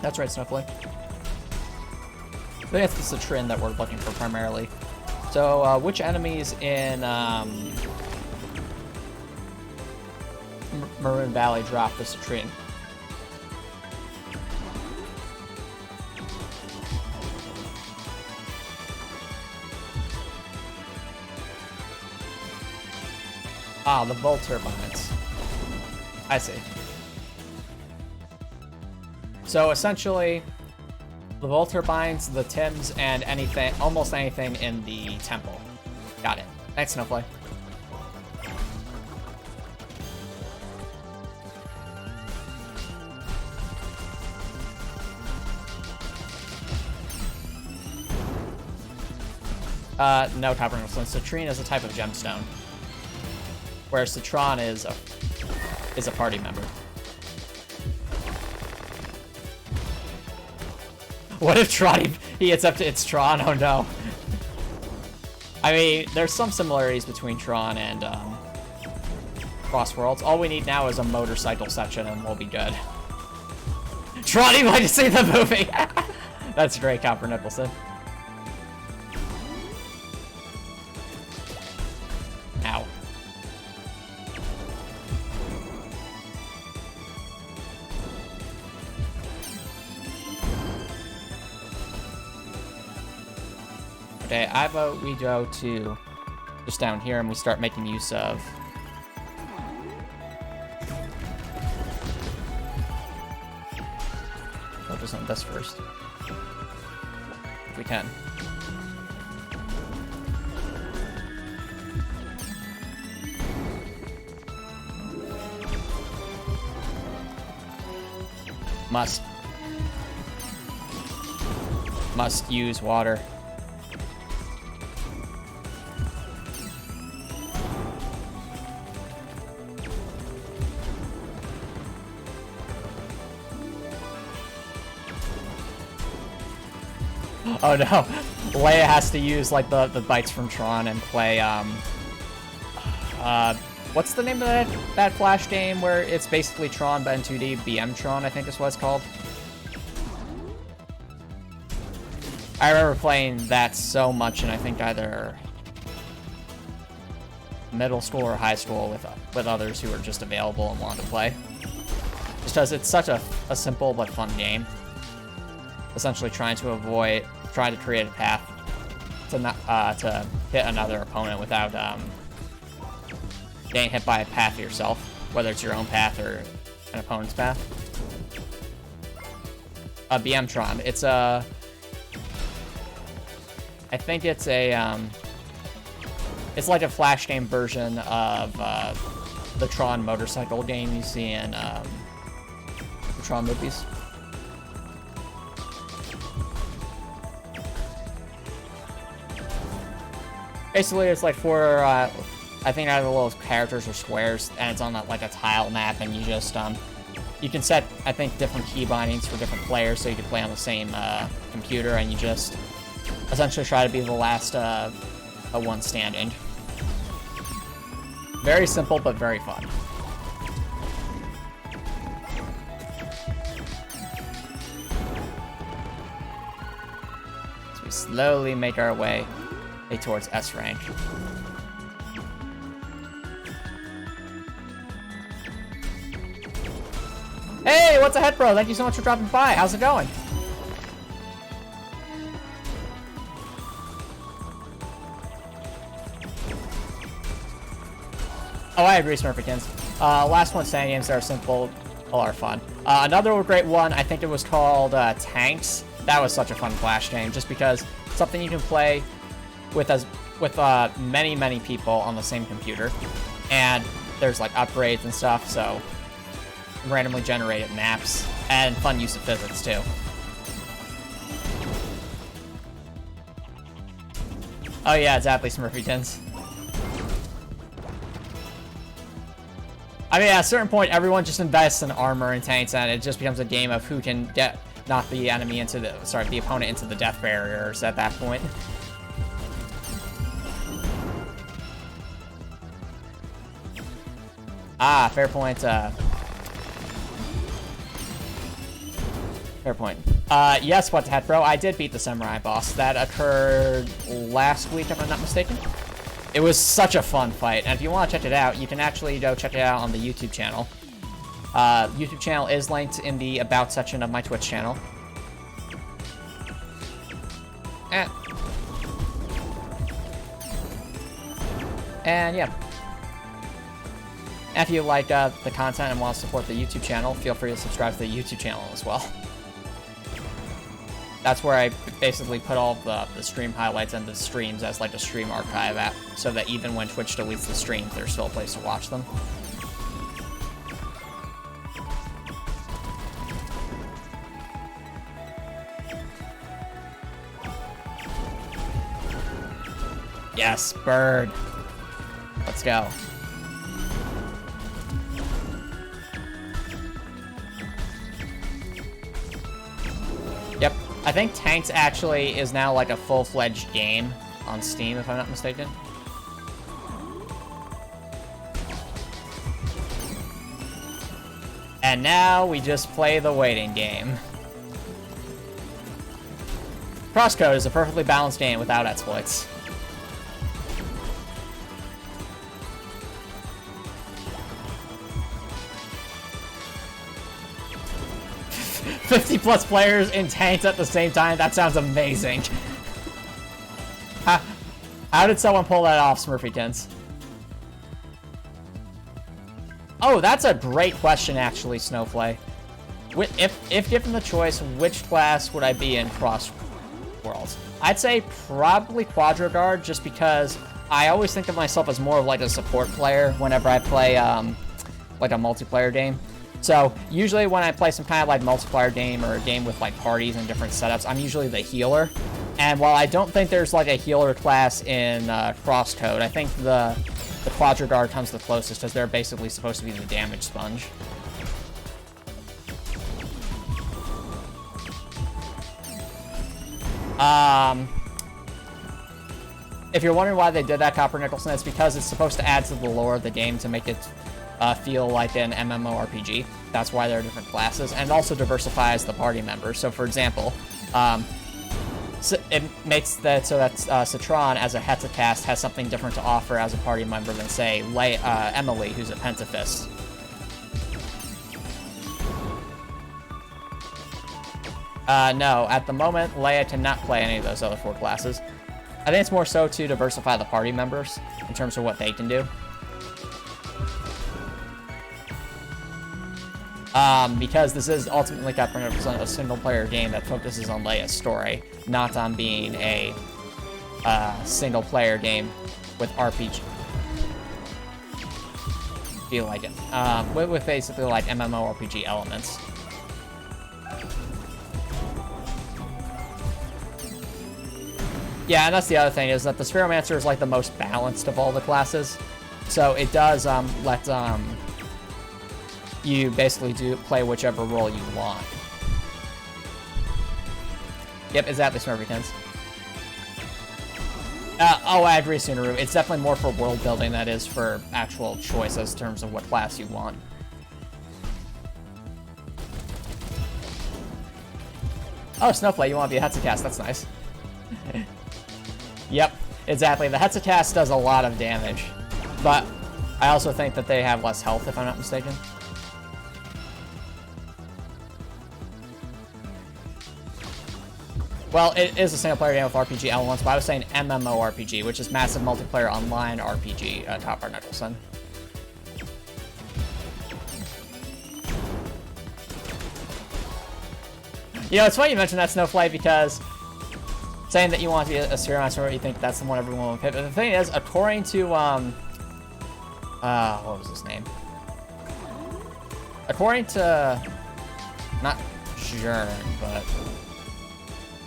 That's right, Snowflake. I think it's the Citrin that we're looking for primarily. So, which enemies in Maroon Valley drop the Citrin? Ah, the Volt Turbines. I see. So essentially, the Volt Turbines, the Tims, and anything, almost anything in the temple. Got it. Thanks, Snowflake. No, Copper Crystal. Citrine is a type of gemstone, whereas Citron is a party member. What if Tron, he gets up to it's Tron? Oh no. I mean, there's some similarities between Tron and Cross Worlds. All we need now is a motorcycle section and we'll be good. Tron, you might have seen the movie! That's great, Copper Nicholson. Ow. Okay, I vote we go to just down here and we start making use of focus on this first. If we can. Must use water. Oh no, Leia has to use like the bites from Tron and play what's the name of that Flash game where it's basically Tron but in 2D? BM Tron, I think is what it's called. I remember playing that so much, and I think either middle school or high school with others who were just available and wanted to play. Just because it's such a simple but fun game. Essentially trying to create a path to hit another opponent without getting hit by a path yourself, whether it's your own path or an opponent's path. BM-Tron. It's a... I think it's a... it's like a Flash game version of the Tron motorcycle game you see in the Tron movies. Basically, it's like four, I think either little characters or squares, and it's on like a tile map, and you just you can set, I think, different key bindings for different players, so you can play on the same computer, and you just essentially try to be the last one standing. Very simple, but very fun. So we slowly make our way towards S rank. Hey, what's ahead, bro? Thank you so much for dropping by. How's it going? Oh, I agree, Smurfykins. Last one, standing games that are simple, all are fun. Another great one, I think it was called Tanks. That was such a fun Flash game, just because it's something you can play with many, many people on the same computer. And there's like upgrades and stuff, so randomly generated maps, and fun use of physics too. Oh yeah, exactly, Smurfykins. I mean, at a certain point, everyone just invests in armor and tanks, and it just becomes a game of who can knock the enemy into the opponent into the death barriers at that point. Ah, fair point. Fair point. Yes, what the heck, bro? I did beat the Samurai boss. That occurred last week, if I'm not mistaken. It was such a fun fight, and if you want to check it out, you can actually go check it out on the YouTube channel. YouTube channel is linked in the About section of my Twitch channel. And yeah. If you like the content and want to support the YouTube channel, feel free to subscribe to the YouTube channel as well. That's where I basically put all the stream highlights and the streams as like a stream archive app, so that even when Twitch deletes the streams, there's still a place to watch them. Yes, bird. Let's go. Yep. I think Tanks actually is now like a full-fledged game on Steam, if I'm not mistaken. And now we just play the waiting game. CrossCode is a perfectly balanced game without exploits. +50 players in Tanks at the same time? That sounds amazing. How did someone pull that off, Smurfykins? Oh, that's a great question, actually, Snowflake. If given the choice, which class would I be in Cross Worlds? I'd say probably Quadra-Guard, just because I always think of myself as more of like a support player whenever I play like a multiplayer game. So usually when I play some kind of like multiplayer game or a game with like parties and different setups, I'm usually the healer. And while I don't think there's like a healer class in CrossCode, I think the Quadra-Guard comes the closest, because they're basically supposed to be the damage sponge. If you're wondering why they did that, Copper Nicholson, it's because it's supposed to add to the lore of the game to make it feel like an MMORPG. That's why there are different classes, and it also diversifies the party members. So, for example, it makes that so that Citron, as a Hexacast, has something different to offer as a party member than, say, Emily, who's a Pentafist. No, at the moment, Leia cannot play any of those other 4 classes. I think it's more so to diversify the party members in terms of what they can do. Because this is ultimately going to represent a single-player game that focuses on Leia's story, not on being a single-player game with RPG. Feel like it. With basically like MMORPG elements. Yeah, and that's the other thing, is that the Spheromancer is like the most balanced of all the classes. So it does let you basically do play whichever role you want. Yep, exactly, Smurfykins. Oh, I agree, Sunaru. It's definitely more for world building than it is for actual choices in terms of what class you want. Oh, Snowflake, you want to be a Hexacast. That's nice. Yep, exactly. The Hexacast does a lot of damage, but I also think that they have less health, if I'm not mistaken. Well, it is a single-player game with RPG elements, but I was saying MMORPG, which is Massive Multiplayer Online RPG, Top Art Nicholson. You know, it's funny you mentioned that, Snowflake, because saying that you want to be a serial master, you think that's the one everyone will pick. But the thing is, according to, what was his name? According to, not Jern, but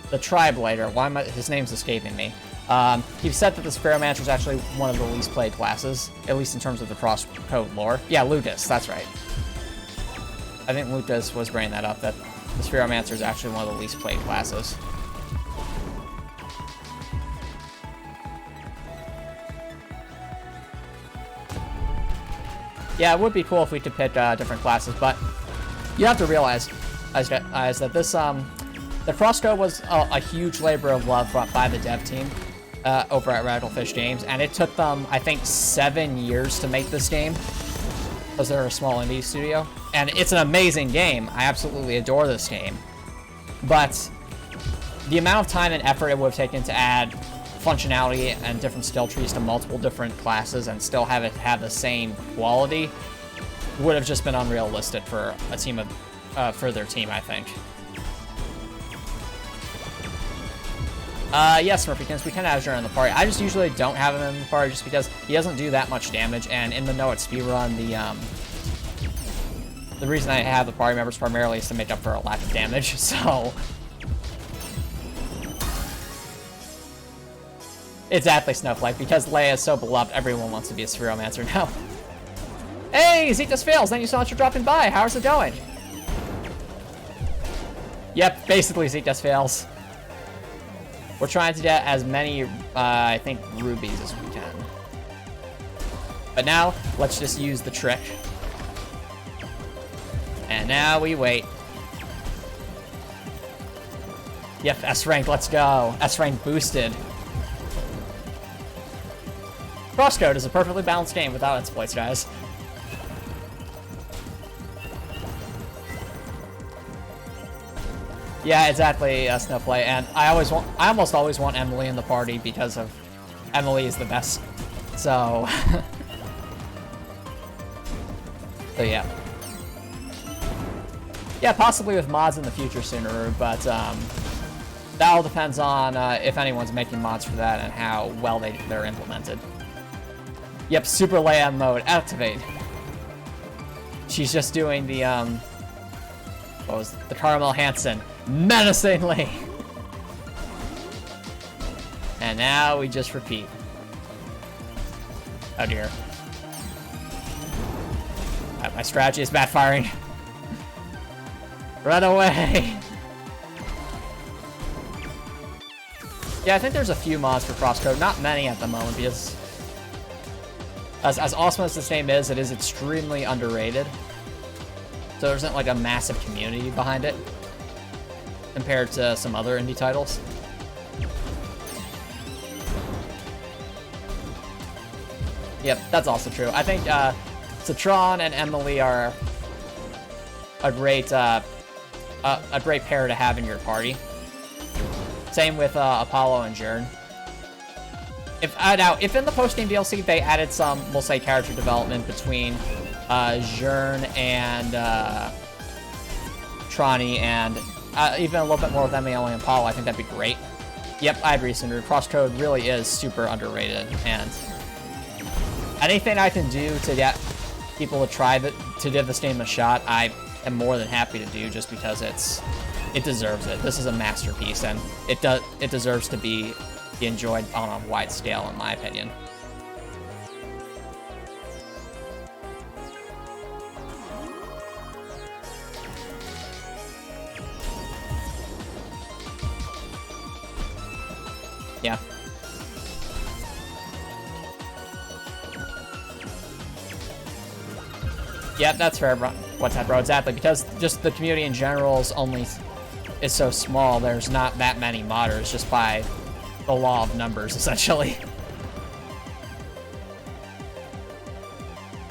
the Tribe Leader, his name's escaping me. He said that the Sparrowmancer is actually one of the least played classes, at least in terms of the CrossCode lore. Yeah, Lucas, that's right. I think Lucas was bringing that up, that the Sparrowmancer is actually one of the least played classes. Yeah, it would be cool if we could pick different classes, but you have to realize that this, the CrossCode was a huge labor of love by the dev team over at Radicalfish Games, and it took them, I think, 7 years to make this game, because they're a small indie studio. And it's an amazing game. I absolutely adore this game. But the amount of time and effort it would have taken to add functionality and different skill trees to multiple different classes and still have it have the same quality would have just been unrealistic for a team of, for their team, I think. Yes, Smurfykins, we can have Jern in the party. I just usually don't have him in the party just because he doesn't do that much damage, and in the No EXP run, the reason I have the party members primarily is to make up for a lack of damage, so... Exactly, Snowflake, because Leia is so beloved, everyone wants to be a Spheromancer now. Hey, Zeke just fails, thank you so much for dropping by, how's it going? Yep, basically Zeke just fails. We're trying to get as many, I think, rubies as we can. But now, let's just use the trick. And now we wait. Yep, S rank, let's go. S rank boosted. CrossCode is a perfectly balanced game without exploits, guys. Yeah, exactly, Snowplay, and I almost always want Emily in the party because of Emily is the best. So, so yeah. Yeah, possibly with mods in the future sooner, but that all depends on if anyone's making mods for that and how well they're implemented. Yep, Super Leia mode, activate. She's just doing the, what was it? The Caramel Hansen, menacingly. And now we just repeat. Oh dear. My strategy is backfiring. Run away! Yeah, I think there's a few mods for CrossCode, not many at the moment, because as awesome as this game is, it is extremely underrated. So there isn't like a massive community behind it, compared to some other indie titles. Yep, that's also true. I think Citron and Emily are a great pair to have in your party. Same with Apollo and Jern. If in the post-game DLC they added some, we'll say, character development between Jern and Trani, and even a little bit more with Emily and Apollo, I think that'd be great. Yep, I agree, Cinder. CrossCode really is super underrated, and anything I can do to get people to give this game a shot, I am more than happy to do, just because it deserves it. This is a masterpiece, and it deserves to be enjoyed on a wide scale, in my opinion. Yeah. Yeah, that's fair, bro. What's that, bro? Exactly, because just the community in general is so small, there's not that many modders just by the law of numbers, essentially.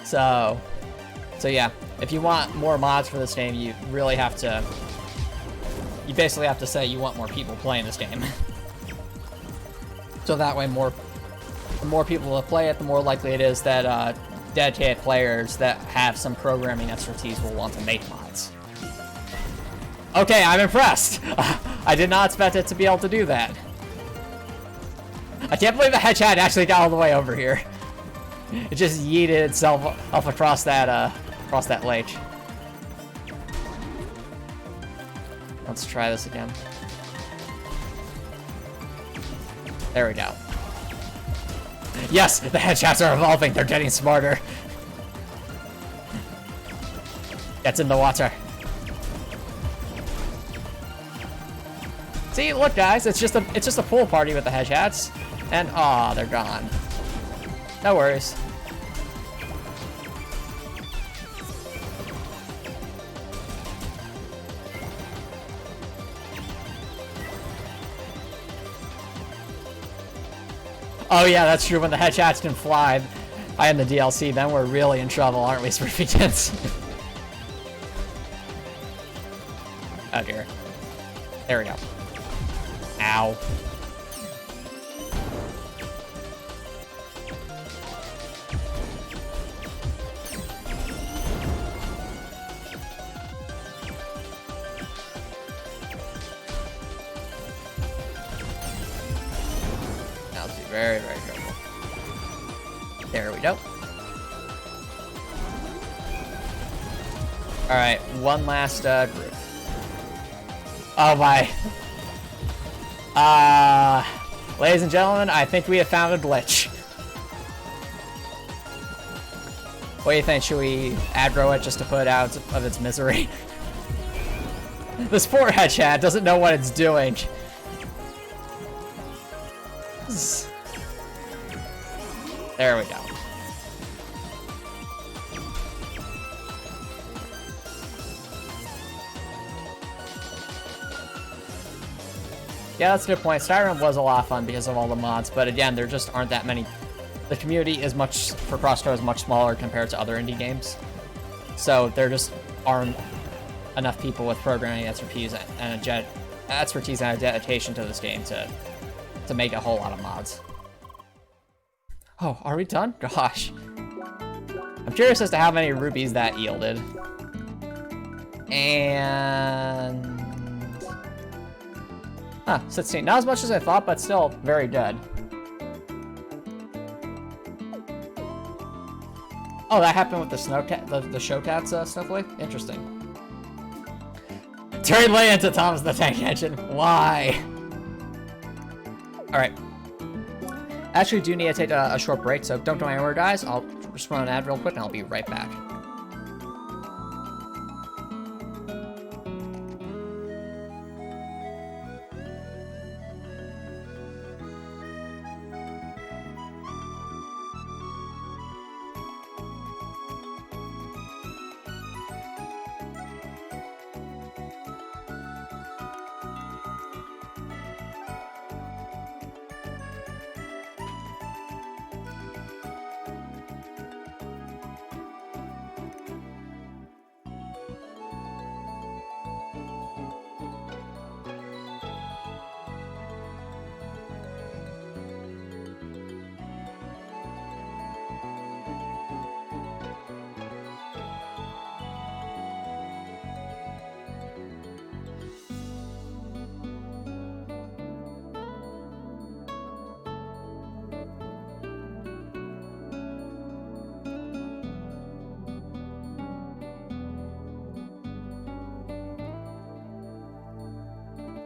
So yeah, if you want more mods for this game, you really have to, you basically have to say you want more people playing this game. So that way the more people will play it, the more likely it is that dedicated players that have some programming expertise will want to make mods. Okay, I'm impressed. I did not expect it to be able to do that. I can't believe the hedgehog actually got all the way over here. It just yeeted itself up across that lake. Let's try this again. There we go. Yes, the hedgehogs are evolving. They're getting smarter. Gets in the water. See, look, guys, it's just a pool party with the hedgehogs, and they're gone. No worries. Oh yeah, that's true. When the hedgehogs can fly, I am the DLC. Then we're really in trouble, aren't we, Smurfykins? Oh dear. There we go. Ow. Now let's be very, very careful. There we go. Alright, one last group. Oh my. Ladies and gentlemen, I think we have found a glitch. What do you think? Should we aggro it just to put it out of its misery? This poor hedgehog doesn't know what it's doing. There we go. Yeah, that's a good point. Skyrim was a lot of fun because of all the mods, but again, there just aren't that many. The community for CrossCode is much smaller compared to other indie games. So there just aren't enough people with programming expertise and a dedication to this game to make a whole lot of mods. Oh, are we done? Gosh. I'm curious as to how many rupees that yielded. And... Huh, 16. Not as much as I thought, but still very good. Oh, that happened with the snowcat, the showcats snowflake? Interesting. Turn Lay into Thomas the Tank Engine. Why? Alright. I actually do need to take a short break, so don't go anywhere, guys. I'll just run an ad real quick, and I'll be right back.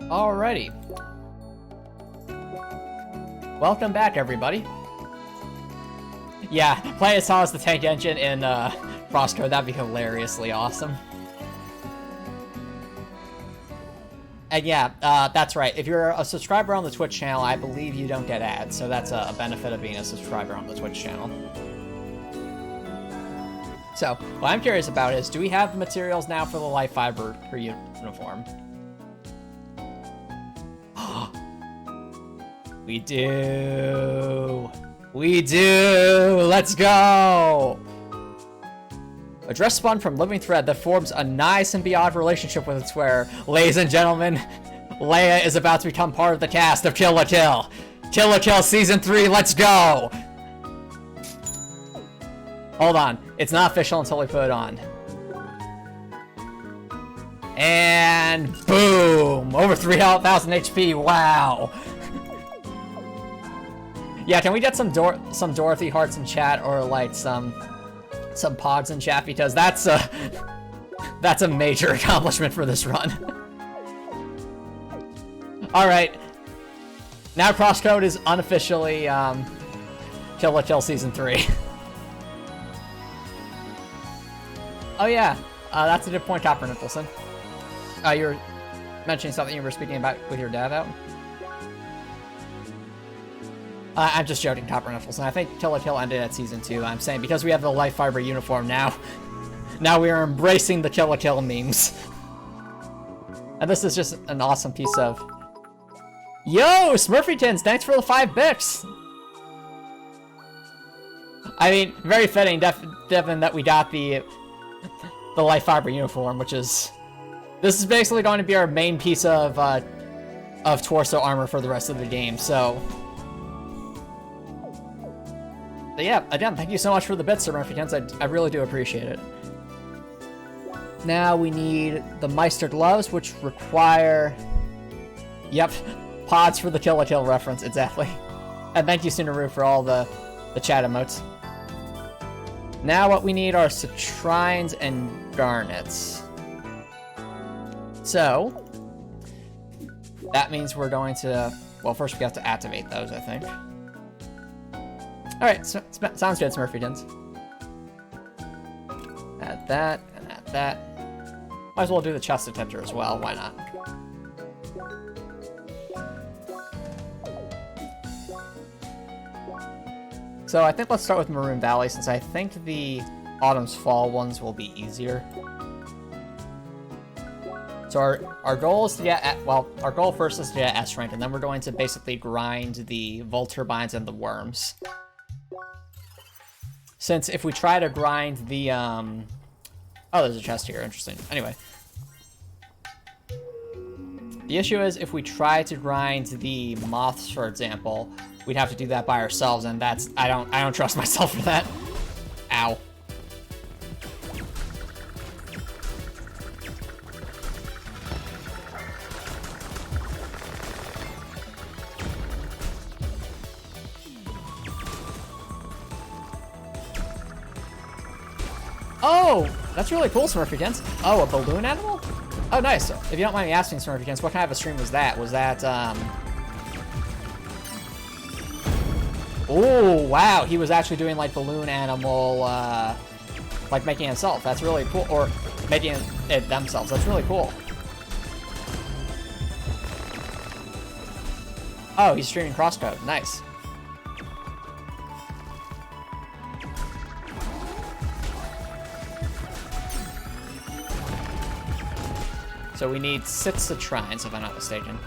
Alrighty. Welcome back, everybody. Yeah, play as Thomas the Tank Engine in CrossCode. That'd be hilariously awesome. And yeah, that's right. If you're a subscriber on the Twitch channel, I believe you don't get ads, so that's a benefit of being a subscriber on the Twitch channel. So, what I'm curious about is, do we have the materials now for the light fiber per uniform? We do! We do! Let's go! A dress spun from living thread that forms a nice symbiotic relationship with its wearer. Ladies and gentlemen, Leia is about to become part of the cast of Kill la Kill. Kill la Kill Season 3, let's go! Hold on, it's not official until we put it on. And boom! Over 3,000 HP, wow! Yeah, can we get some Dorothy hearts in chat, or like some pogs in chat, because that's a major accomplishment for this run. All right, now CrossCode is unofficially Kill la Kill Season 3. Oh yeah, that's a good point, Copper Nicholson. You were mentioning something you were speaking about with your dad out. I'm just joking, Copper Nicholson. I think Kill la Kill ended at Season 2. I'm saying because we have the light fiber uniform now, now we are embracing the Kill la Kill memes. And this is just an awesome piece of... Yo, Smurfytons, thanks for the 5 bits! I mean, very fitting, Devin, that we got the light fiber uniform, which is... This is basically going to be our main piece of torso armor for the rest of the game, so... But yeah, again, thank you so much for the bits, Sir Smurfytons. I really do appreciate it. Now we need the Meister gloves, which require... Yep, pods for the Kill la Kill reference, exactly. And thank you, Sunaru, for all the chat emotes. Now what we need are citrines and garnets. So, that means we're going to... Well, first we have to activate those, I think. Alright, so, sounds good, Smurfytons. Add that, and add that. Might as well do the chest detector as well, why not? So I think let's start with Maroon Valley, since I think the Autumn's Fall ones will be easier. So our goal is to get, our goal first is to get S rank, and then we're going to basically grind the Volt Turbines and the Worms. Since if we try to grind the, oh, there's a chest here, interesting. Anyway. The issue is, if we try to grind the Moths, for example, we'd have to do that by ourselves, and that's, I don't trust myself for that. Ow. Oh, that's really cool, Smurfykins. Oh, a balloon animal? Oh, nice. If you don't mind me asking, Smurfykins, what kind of a stream was that? Was that, Oh, wow, he was actually doing, like, balloon animal, like, making it himself. That's really cool. Or making it themselves. That's really cool. Oh, he's streaming CrossCode. Nice. So we need 6 citrines, if I'm not mistaken.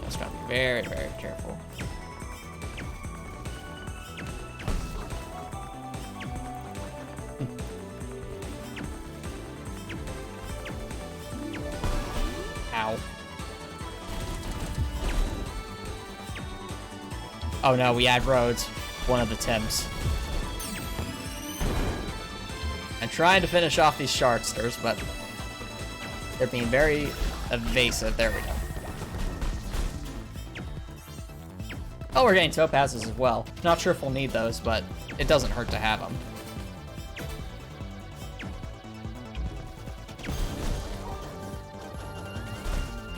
Just gotta be very, very careful. Ow. Oh no, we aggroed one of the Tims. I'm trying to finish off these Sharksters, but they're being very evasive. There we go. Oh, we're getting topazes as well. Not sure if we'll need those, but it doesn't hurt to have them.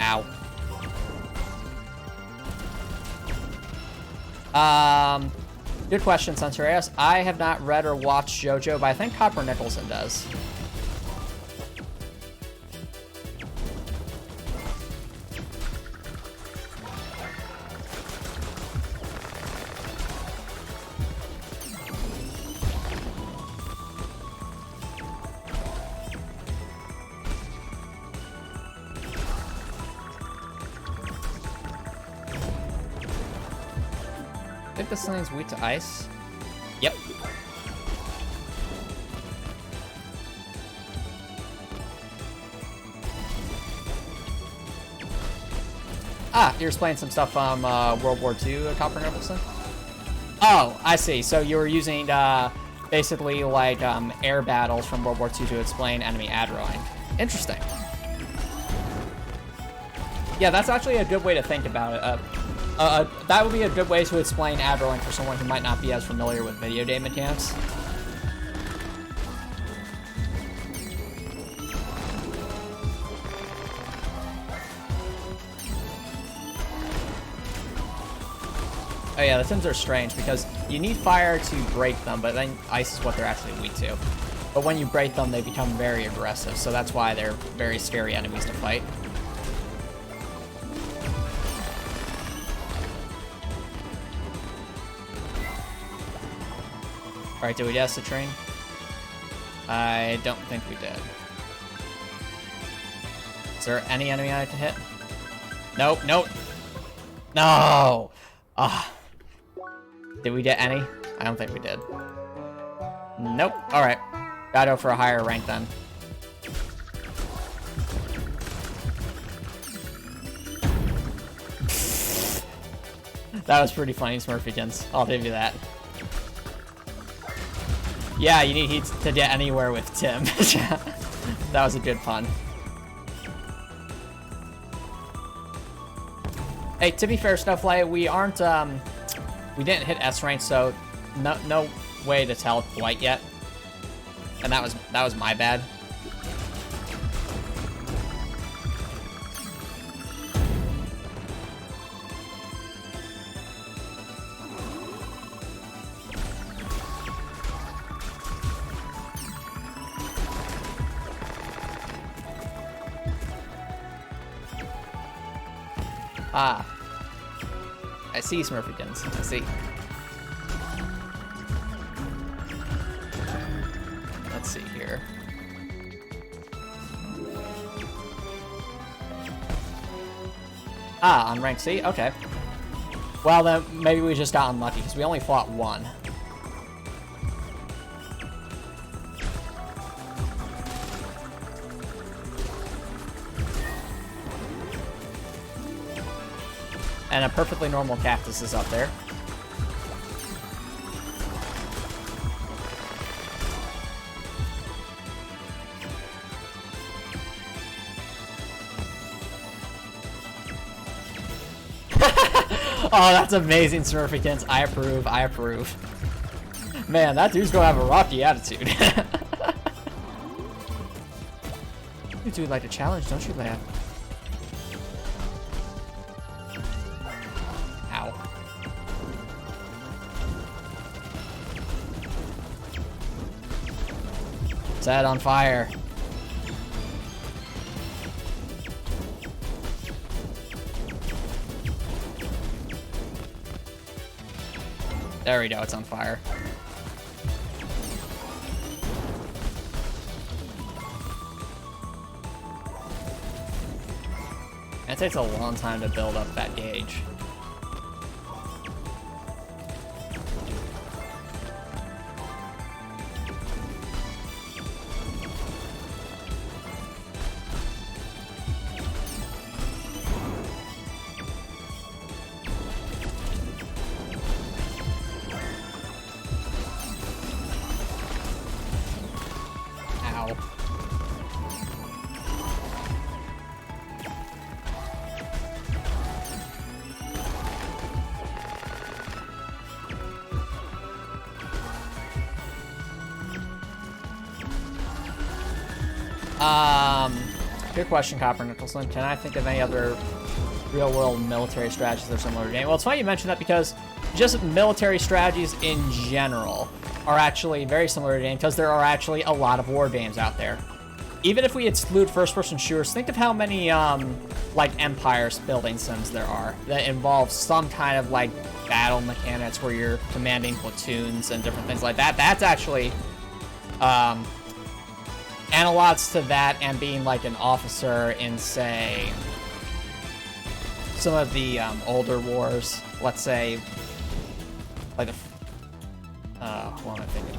Ow. Good question, Sensorius. I have not read or watched JoJo, but I think Copper Nicholson does. I think this thing's weak to ice. Yep. Ah, you're explaining some stuff from World War II, Copper Nicholson? Oh, I see. So you were using basically like air battles from World War II to explain enemy adroing. Interesting. Yeah, that's actually a good way to think about it. That would be a good way to explain adroing for someone who might not be as familiar with video game mechanics. Oh yeah, the Tims are strange because you need fire to break them, but then ice is what they're actually weak to. But when you break them, they become very aggressive, so that's why they're very scary enemies to fight. Alright, did we get the train? I don't think we did. Is there any enemy I have to hit? Nope, nope. No! Ah. Did we get any? I don't think we did. Nope. Alright. Gotta go for a higher rank then. That was pretty funny, Smurfykins. I'll give you that. Yeah, you need heats to get anywhere with Tim. That was a good pun. Hey, to be fair, Snowflight, we aren't, we didn't hit S rank, so no way to tell quite yet. And that was my bad. Ah. I see, Smurfykins. I see. Let's see here. Ah, on rank C? Okay. Well, then maybe we just got unlucky, because we only fought one. And a perfectly normal cactus is up there. Oh, that's amazing, Smurfykins. I approve, I approve. Man, that dude's gonna have a rocky attitude. You do like a challenge, don't you, lad? Set on fire. There we go, it's on fire. It takes a long time to build up that gauge. Good question, Copper Nicholson. Can I think of any other real-world military strategies are similar to game. Well, it's funny you mentioned that because just military strategies in general are actually very similar to game because there are actually a lot of war games out there. Even if we exclude first-person shooters, think of how many like empires building sims there are that involve some kind of like battle mechanics where you're commanding platoons and different things like that. That's actually analogs to that and being like an officer in, say, some of the older wars. Let's say, like the what am I thinking?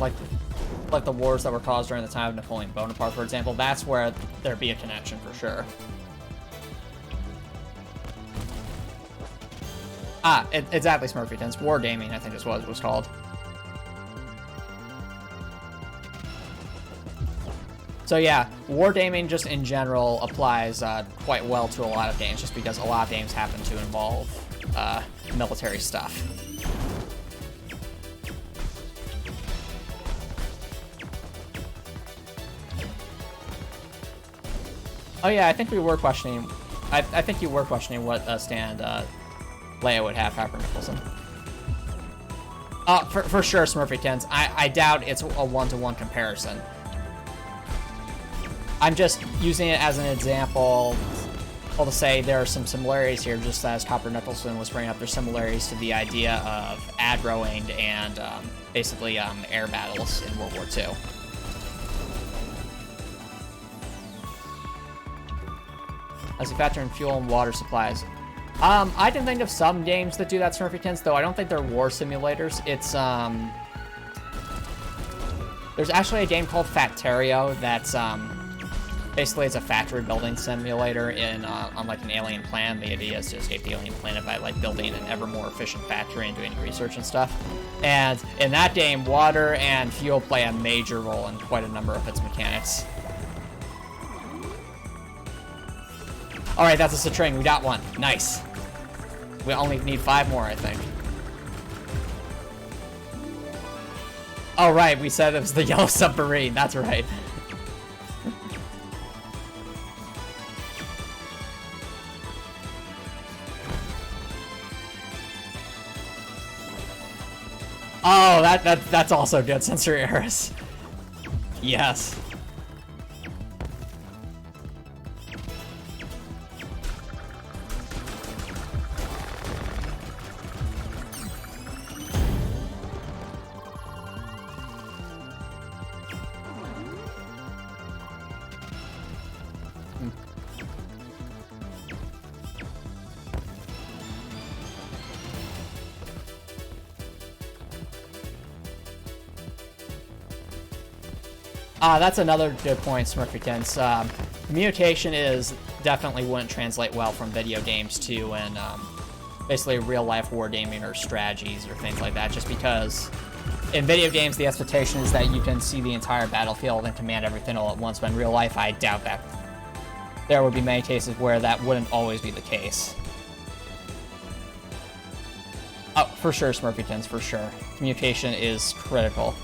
Like the wars that were caused during the time of Napoleon Bonaparte, for example. That's where there'd be a connection for sure. Exactly, Smurfytons. Wargaming, I think is what it was called. So yeah, wargaming just in general applies quite well to a lot of games, just because a lot of games happen to involve military stuff. Oh yeah, I think we were questioning. I think you were questioning what stand Leia would have, Harper Nicholson. For sure, Smurfytons. I doubt it's a one-to-one comparison. I'm just using it as an example. Well, to say there are some similarities here, just as Copper Nicholson was bringing up. There's similarities to the idea of aggroing and basically air battles in World War II. As you factor in fuel and water supplies. I can think of some games that do that, Smurfytons, though I don't think they're war simulators. It's, there's actually a game called Factorio that's, basically it's a factory building simulator on like an alien planet. The idea is to escape the alien planet by like building an ever more efficient factory and doing research and stuff. And in that game, water and fuel play a major role in quite a number of its mechanics. All right, that's a Citrain. We got one. Nice. We only need 5 more, I think. Oh, right. We said it was the yellow submarine. That's right. Oh, that's also good. Sensory errors. Yes. That's another good point, Smurfykins. Communication definitely wouldn't translate well from video games to basically real-life wargaming or strategies or things like that, just because in video games the expectation is that you can see the entire battlefield and command everything all at once, but in real life I doubt that. There would be many cases where that wouldn't always be the case. Oh, for sure, Smurfykins, for sure. Communication is critical.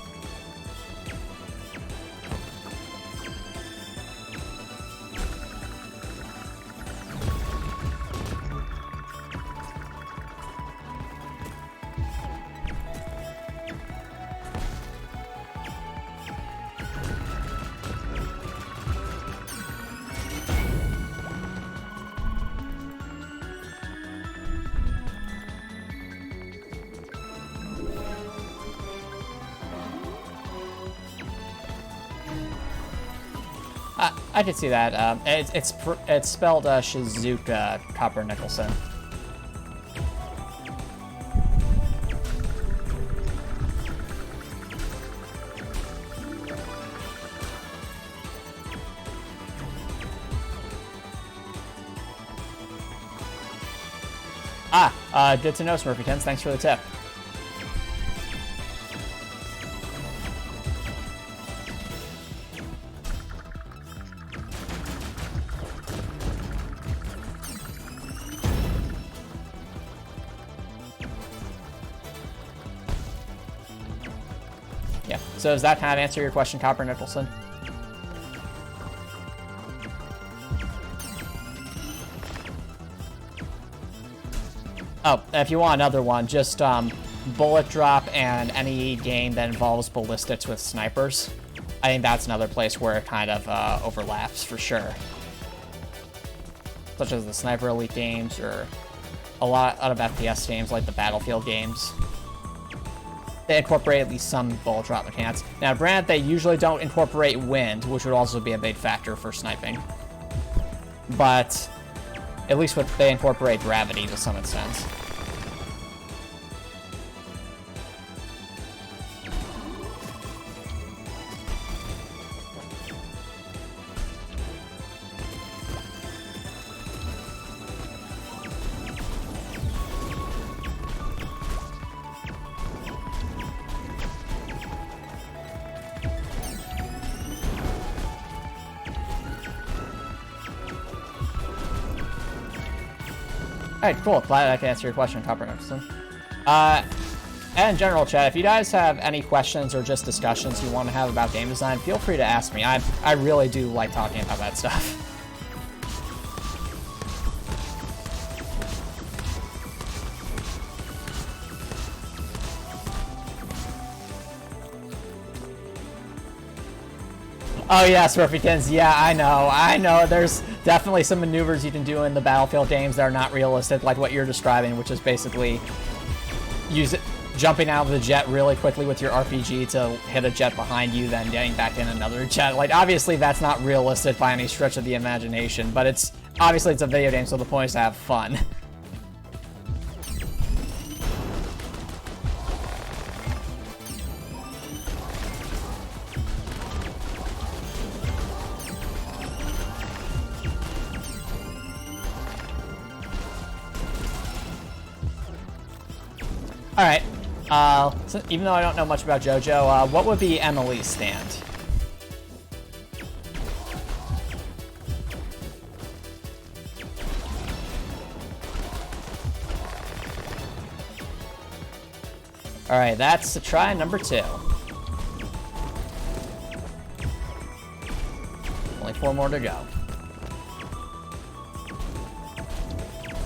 I could see that. It's spelled Shizuka Copper Nicholson. Good to know, Smurfykins. Thanks for the tip. Yeah, so does that kind of answer your question, Copper Nicholson? Oh, if you want another one, just bullet drop and any game that involves ballistics with snipers. I think that's another place where it kind of overlaps for sure. Such as the Sniper Elite games or a lot of FPS games like the Battlefield games. They incorporate at least some bullet drop mechanics. Now, granted, they usually don't incorporate wind, which would also be a big factor for sniping. But at least they incorporate gravity to some extent. Alright, cool. Glad I can answer your question, Copper Nixon. And in general, chat, if you guys have any questions or just discussions you want to have about game design, feel free to ask me. I really do like talking about that stuff. Oh yeah, Smurfykins, yeah, I know, there's definitely some maneuvers you can do in the Battlefield games that are not realistic, like what you're describing, which is basically jumping out of the jet really quickly with your RPG to hit a jet behind you, then getting back in another jet. Like, obviously that's not realistic by any stretch of the imagination, but obviously it's a video game, so the point is to have fun. Alright, so even though I don't know much about JoJo, what would be Emily's stand? Alright, that's try number 2. Only 4 more to go.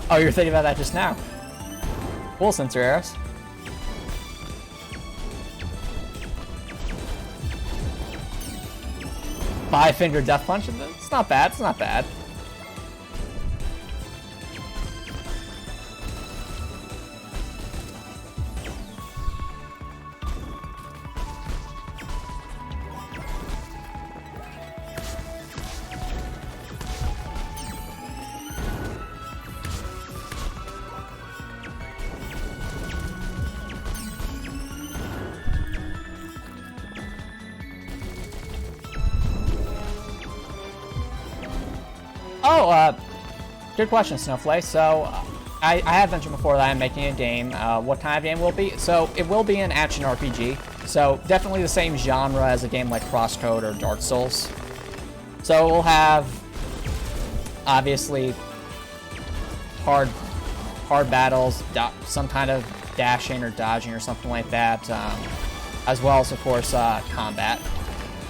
Oh, you're thinking about that just now. Cool, sensor arrows. Five-finger death punch? It's not bad, it's not bad. Oh, good question, Snowflake. So, I have mentioned before that I'm making a game. What kind of game will it be? So, it will be an action RPG. So, definitely the same genre as a game like CrossCode or Dark Souls. So, it will have, obviously, hard battles, some kind of dashing or dodging or something like that, as well as, of course, combat.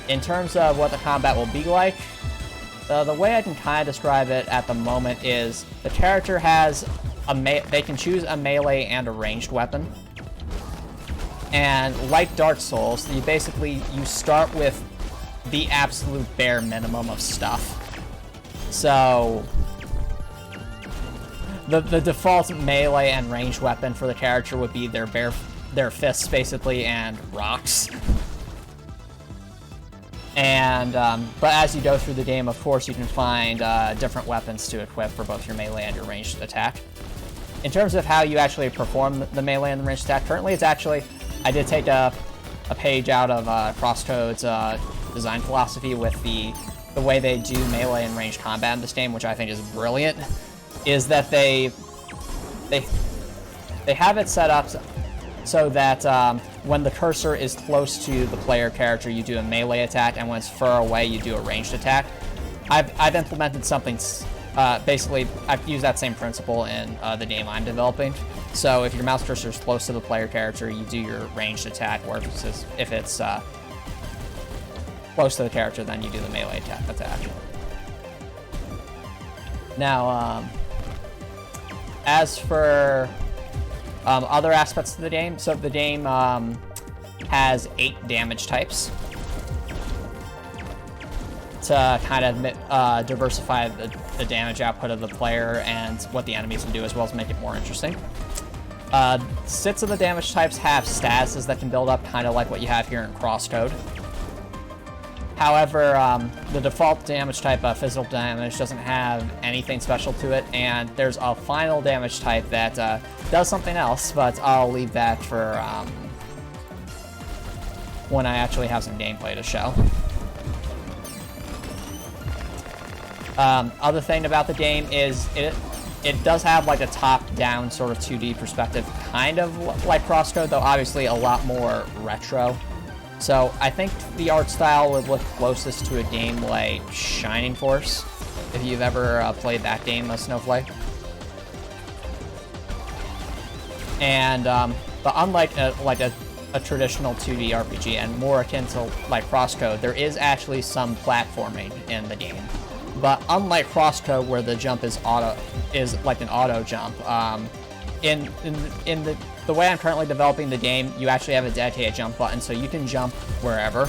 In terms of what the combat will be like, the way I can kind of describe it at the moment is the character has they can choose a melee and a ranged weapon. And like Dark Souls, you start with the absolute bare minimum of stuff. So the default melee and ranged weapon for the character would be their fists basically and rocks. And, but as you go through the game, of course, you can find different weapons to equip for both your melee and your ranged attack. In terms of how you actually perform the melee and the ranged attack, currently it's actually, I did take a page out of CrossCode's design philosophy with the way they do melee and ranged combat in this game, which I think is brilliant, is that they have it set up so that when the cursor is close to the player character, you do a melee attack, and when it's far away, you do a ranged attack. I've implemented something, basically, I've used that same principle in the game I'm developing. So if your mouse cursor is close to the player character, you do your ranged attack, or if it's close to the character, then you do the melee attack. Now, as for Other aspects of the game. So the game has 8 damage types to kind of diversify the damage output of the player and what the enemies can do, as well as make it more interesting. 6 of the damage types have statuses that can build up, kind of like what you have here in CrossCode. However, the default damage type, physical damage, doesn't have anything special to it, and there's a final damage type that does something else, but I'll leave that for when I actually have some gameplay to show. Other thing about the game is it does have like a top-down sort of 2D perspective, kind of like CrossCode, though obviously a lot more retro. So I think the art style would look closest to a game like Shining Force, if you've ever played that game, Snowflake. And but unlike a traditional 2D RPG and more akin to like CrossCode, there is actually some platforming in the game. But unlike CrossCode, where the jump is like an auto jump, in the way I'm currently developing the game, you actually have a dedicated jump button, so you can jump wherever.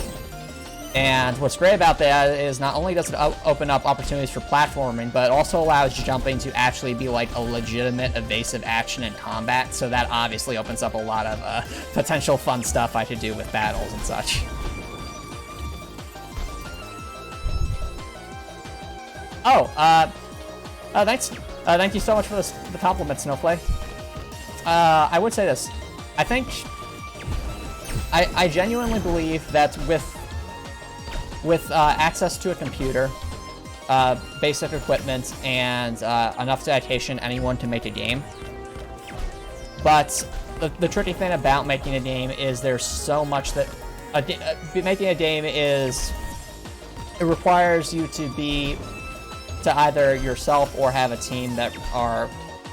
And what's great about that is not only does it open up opportunities for platforming, but it also allows jumping to actually be like a legitimate evasive action in combat, so that obviously opens up a lot of potential fun stuff I could do with battles and such. Thanks. Thank you so much for the compliment, Snowflake. I would say this. I think I genuinely believe that with access to a computer, basic equipment, and enough dedication, anyone can make a game. But the tricky thing about making a game is there's so much that making a game is, it requires you to either yourself or have a team that are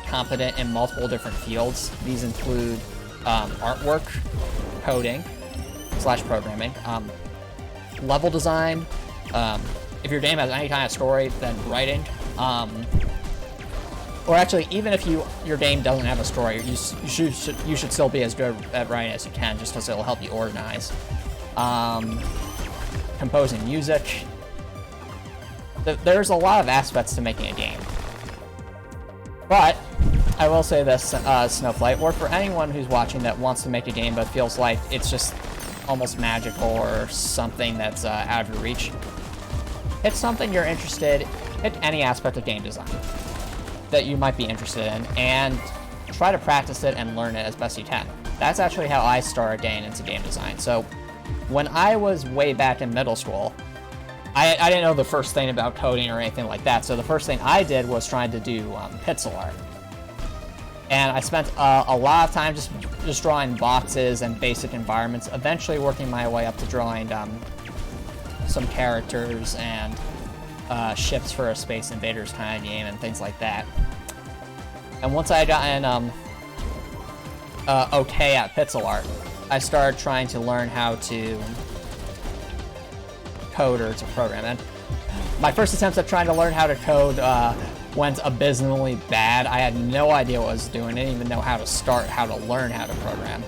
competent in multiple different fields. These include artwork, coding / programming, level design, if your game has any kind of story, then writing, or actually, even if your game doesn't have a story, you should still be as good at writing as you can, just because it'll help you organize. Composing music. There's a lot of aspects to making a game. But I will say this, Snowflake, or for anyone who's watching that wants to make a game but feels like it's just almost magical or something that's out of your reach, hit something you're interested, hit any aspect of game design that you might be interested in, and try to practice it and learn it as best you can. That's actually how I started getting into game design. So when I was way back in middle school, I didn't know the first thing about coding or anything like that, so the first thing I did was trying to do pixel art. And I spent a lot of time just drawing boxes and basic environments, eventually working my way up to drawing some characters and ships for a Space Invaders kind of game and things like that. And once I got okay at pixel art, I started trying to learn how to code or to program. And my first attempts at trying to learn how to code went abysmally bad. I had no idea what I was doing. I didn't even know how to start, how to learn how to program.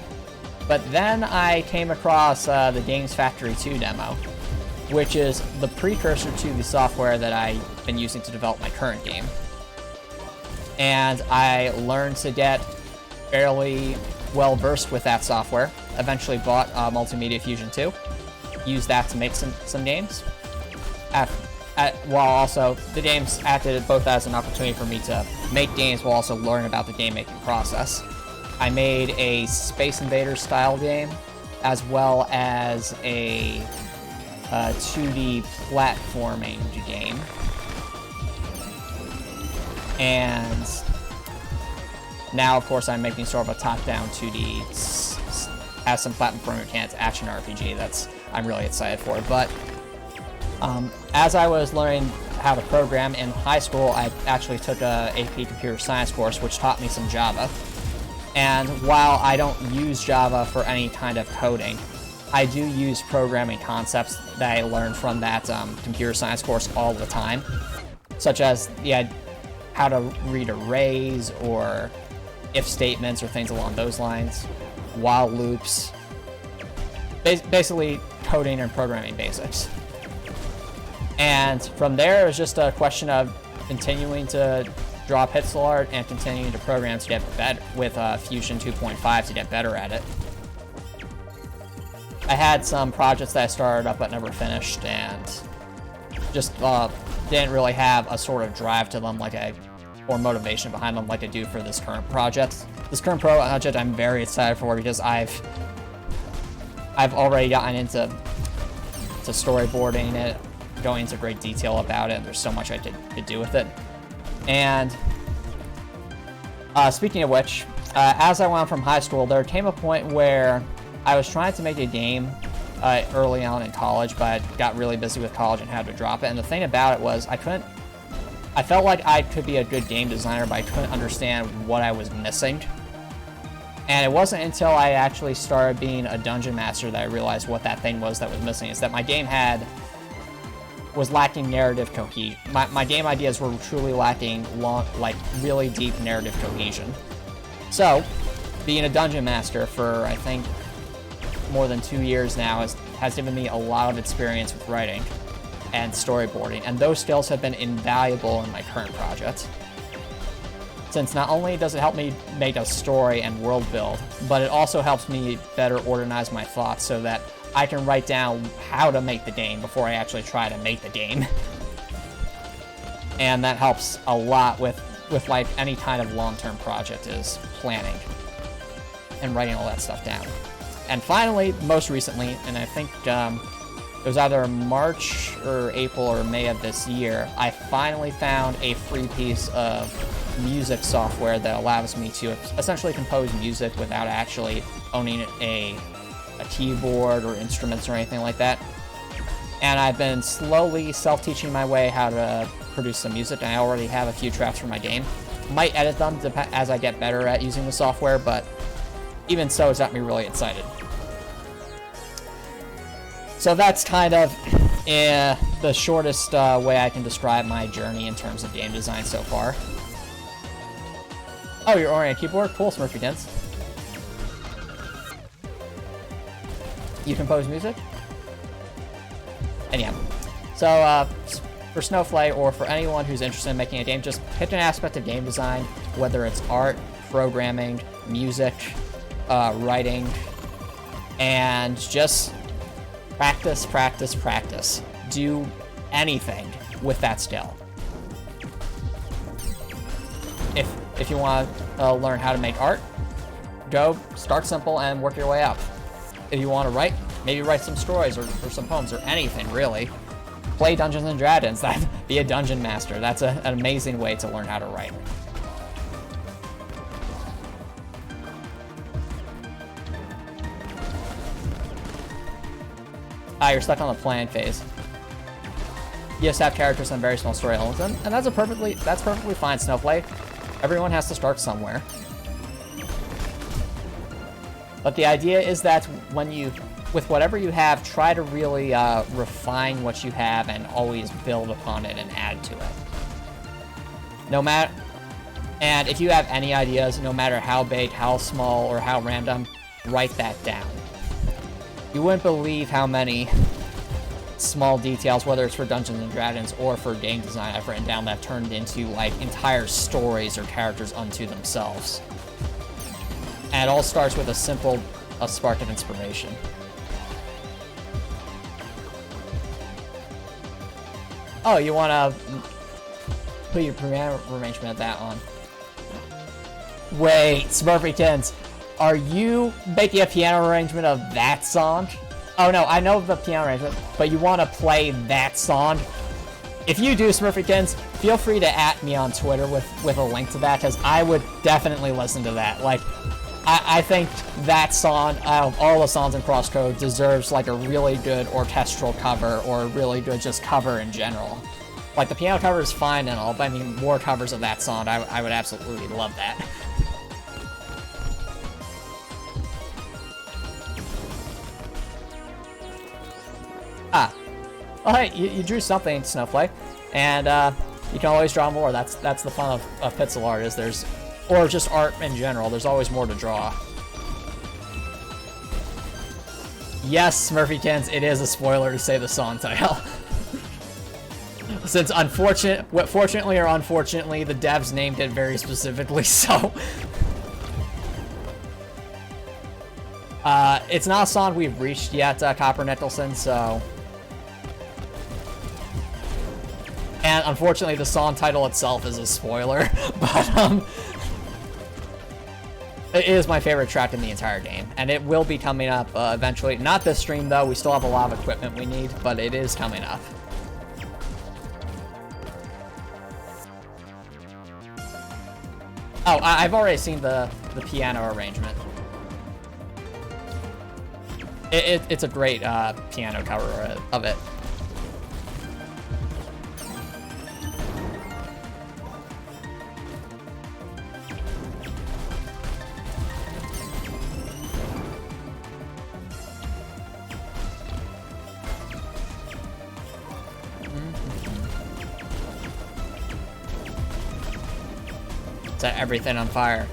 But then I came across the Games Factory 2 demo, which is the precursor to the software that I've been using to develop my current game. And I learned to get fairly well versed with that software. Eventually bought Multimedia Fusion 2. Used that to make some games. While also, the games acted both as an opportunity for me to make games while also learn about the game-making process. I made a Space Invaders style game, as well as a 2D platforming game. And now, of course, I'm making sort of a top-down 2D, has some platforming mechanics, action RPG that's I'm really excited for. But as I was learning how to program in high school, I actually took a AP Computer Science course, which taught me some Java. And while I don't use Java for any kind of coding, I do use programming concepts that I learned from that computer science course all the time, such as how to read arrays or if statements or things along those lines, while loops, basically coding and programming basics. And from there, it was just a question of continuing to draw pixel art and continuing to program to get better with Fusion 2.5 to get better at it. I had some projects that I started up but never finished, and just didn't really have a sort of drive to them or motivation behind them like I do for this current project. This current project I'm very excited for because I've already gotten into storyboarding it, going into great detail about it, and there's so much I could do with it. And speaking of which, as I went on from high school, there came a point where I was trying to make a game early on in college, but I got really busy with college and had to drop it. And the thing about it was I felt like I could be a good game designer, but I couldn't understand what I was missing. And it wasn't until I actually started being a dungeon master that I realized what that thing was that was missing, is that my game was lacking narrative cohesion. My game ideas were truly lacking really deep narrative cohesion. So, being a dungeon master for, I think, more than 2 years now has given me a lot of experience with writing and storyboarding, and those skills have been invaluable in my current project. Since not only does it help me make a story and world build, but it also helps me better organize my thoughts so that I can write down how to make the game before I actually try to make the game. And that helps a lot with like any kind of long-term project, is planning and writing all that stuff down. And finally, most recently, and I think it was either March or April or May of this year, I finally found a free piece of music software that allows me to essentially compose music without actually owning a keyboard or instruments or anything like that. And I've been slowly self-teaching my way how to produce some music, and I already have a few tracks for my game. Might edit them as I get better at using the software, but even so, it's got me really excited. So that's kind of the shortest way I can describe my journey in terms of game design so far. Oh, you're ordering a keyboard? Cool, Smurfykins. You compose music? Anyhow, so for Snowflake, or for anyone who's interested in making a game, just pick an aspect of game design, whether it's art, programming, music, writing, and just practice, practice, practice. Do anything with that skill. If you want to learn how to make art, go start simple and work your way up. If you want to write, maybe write some stories or some poems or anything, really. Play Dungeons and Dragons, be a dungeon master. That's an amazing way to learn how to write. You're stuck on the plan phase. You just have characters and very small story elements, and that's perfectly fine, Snowflake. Everyone has to start somewhere. But the idea is that with whatever you have, try to really refine what you have and always build upon it and add to it. And if you have any ideas, no matter how big, how small, or how random, write that down. You wouldn't believe how many small details, whether it's for Dungeons and Dragons or for game design, I've written down that turned into like entire stories or characters unto themselves. And it all starts with a spark of inspiration. Oh, you want to put your piano arrangement of that on. Wait, Smurfykins, are you making a piano arrangement of that song? Oh no, I know the piano arrangement, but you want to play that song? If you do, Smurfykins, feel free to @ me on Twitter with a link to that, because I would definitely listen to that. Like, I think that song, out of all the songs in CrossCode, deserves like a really good orchestral cover, or a really good just cover in general. Like, the piano cover is fine and all, but I mean, more covers of that song, I would absolutely love that. Oh hey, you drew something, Snowflake, and you can always draw more. That's the fun of pixel art, is there's or just art in general. There's always more to draw. Yes, Smurfykins, it is a spoiler to say the song title. Since fortunately or unfortunately, the devs named it very specifically, so. It's not a song we've reached yet, Copper Nettleson, so. And unfortunately, the song title itself is a spoiler, but it is my favorite track in the entire game, and it will be coming up eventually. Not this stream, though. We still have a lot of equipment we need, but it is coming up. Oh, I've already seen the piano arrangement. It's a great piano cover of it. Set everything on fire.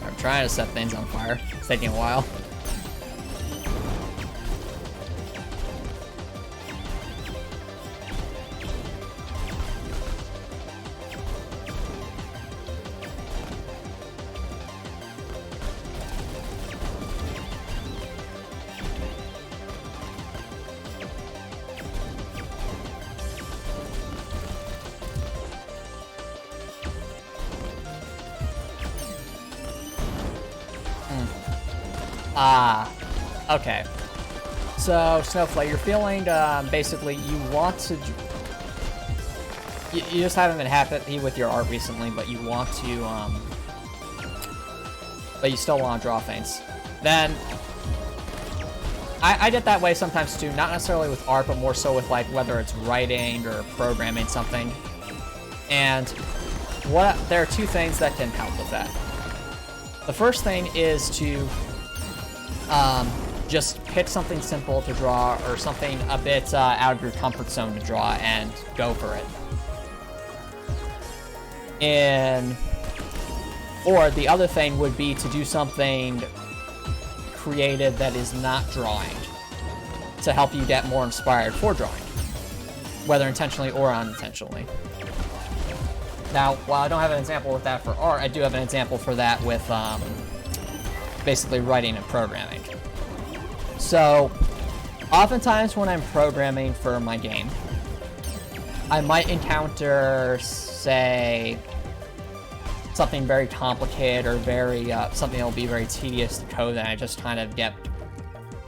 I'm trying to set things on fire. It's taking a while. Okay. So, Snowflake, you're feeling, basically, you want to... You just haven't been happy with your art recently, but you want to, but you still want to draw things. Then, I get that way sometimes too, not necessarily with art, but more so with, like, whether it's writing or programming something. And there are two things that can help with that. The first thing is to just pick something simple to draw or something a bit out of your comfort zone to draw and go for it. Or the other thing would be to do something creative that is not drawing to help you get more inspired for drawing, whether intentionally or unintentionally. Now, while I don't have an example with that for art, I do have an example for that with basically writing and programming. So, oftentimes when I'm programming for my game, I might encounter, say, something very complicated or very something that will be very tedious to code, and I just kind of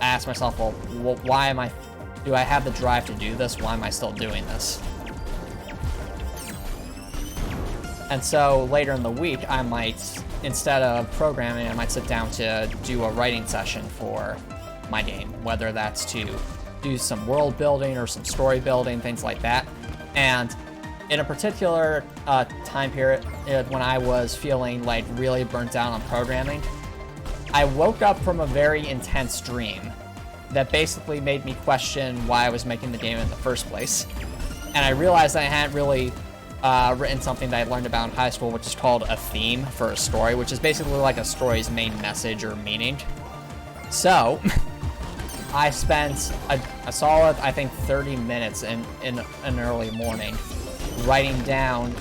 ask myself, well, why do I have the drive to do this? Why am I still doing this? And so later in the week, I might, instead of programming, I might sit down to do a writing session for my game, whether that's to do some world building or some story building, things like that. And in a particular time period when I was feeling like really burnt out on programming, I woke up from a very intense dream that basically made me question why I was making the game in the first place. And I realized I hadn't really written something that I learned about in high school, which is called a theme for a story, which is basically like a story's main message or meaning. So, I spent a solid, I think, 30 minutes in an early morning writing down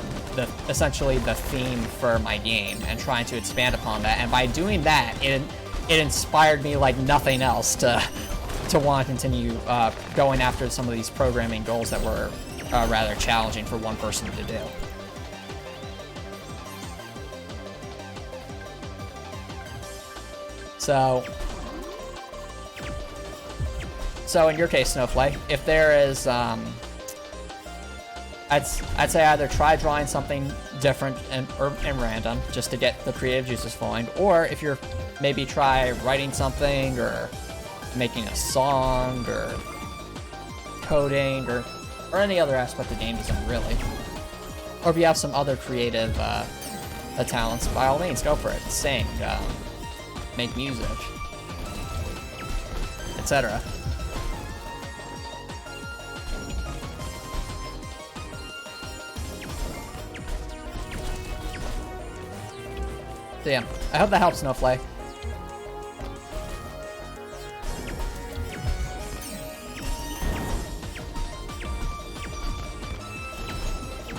essentially the theme for my game and trying to expand upon that. And by doing that, it inspired me like nothing else to want to continue going after some of these programming goals that were rather challenging for one person to do. So in your case, Snowflake, if there is, I'd say either try drawing something different and random just to get the creative juices flowing, or if you're maybe try writing something or making a song or coding or any other aspect of game design, really. Or if you have some other creative talents, by all means, go for it. Sing, make music, etc. So yeah, I hope that helps, Snowflake.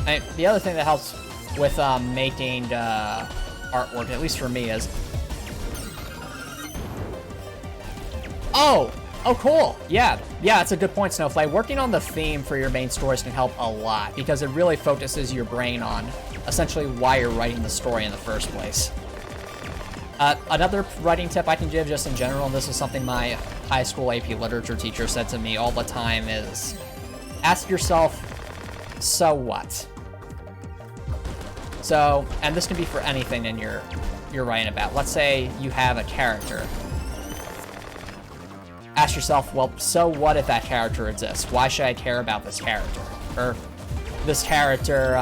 And the other thing that helps with making artwork, at least for me, is... Oh, cool. Yeah, that's a good point, Snowflake. Working on the theme for your main stories can help a lot because it really focuses your brain on essentially why you're writing the story in the first place. Another writing tip I can give just in general, and this is something my high school AP literature teacher said to me all the time, is ask yourself, so what? So, and this can be for anything in you're writing about. Let's say you have a character. Ask yourself, well, so what if that character exists? Why should I care about this character? Or this character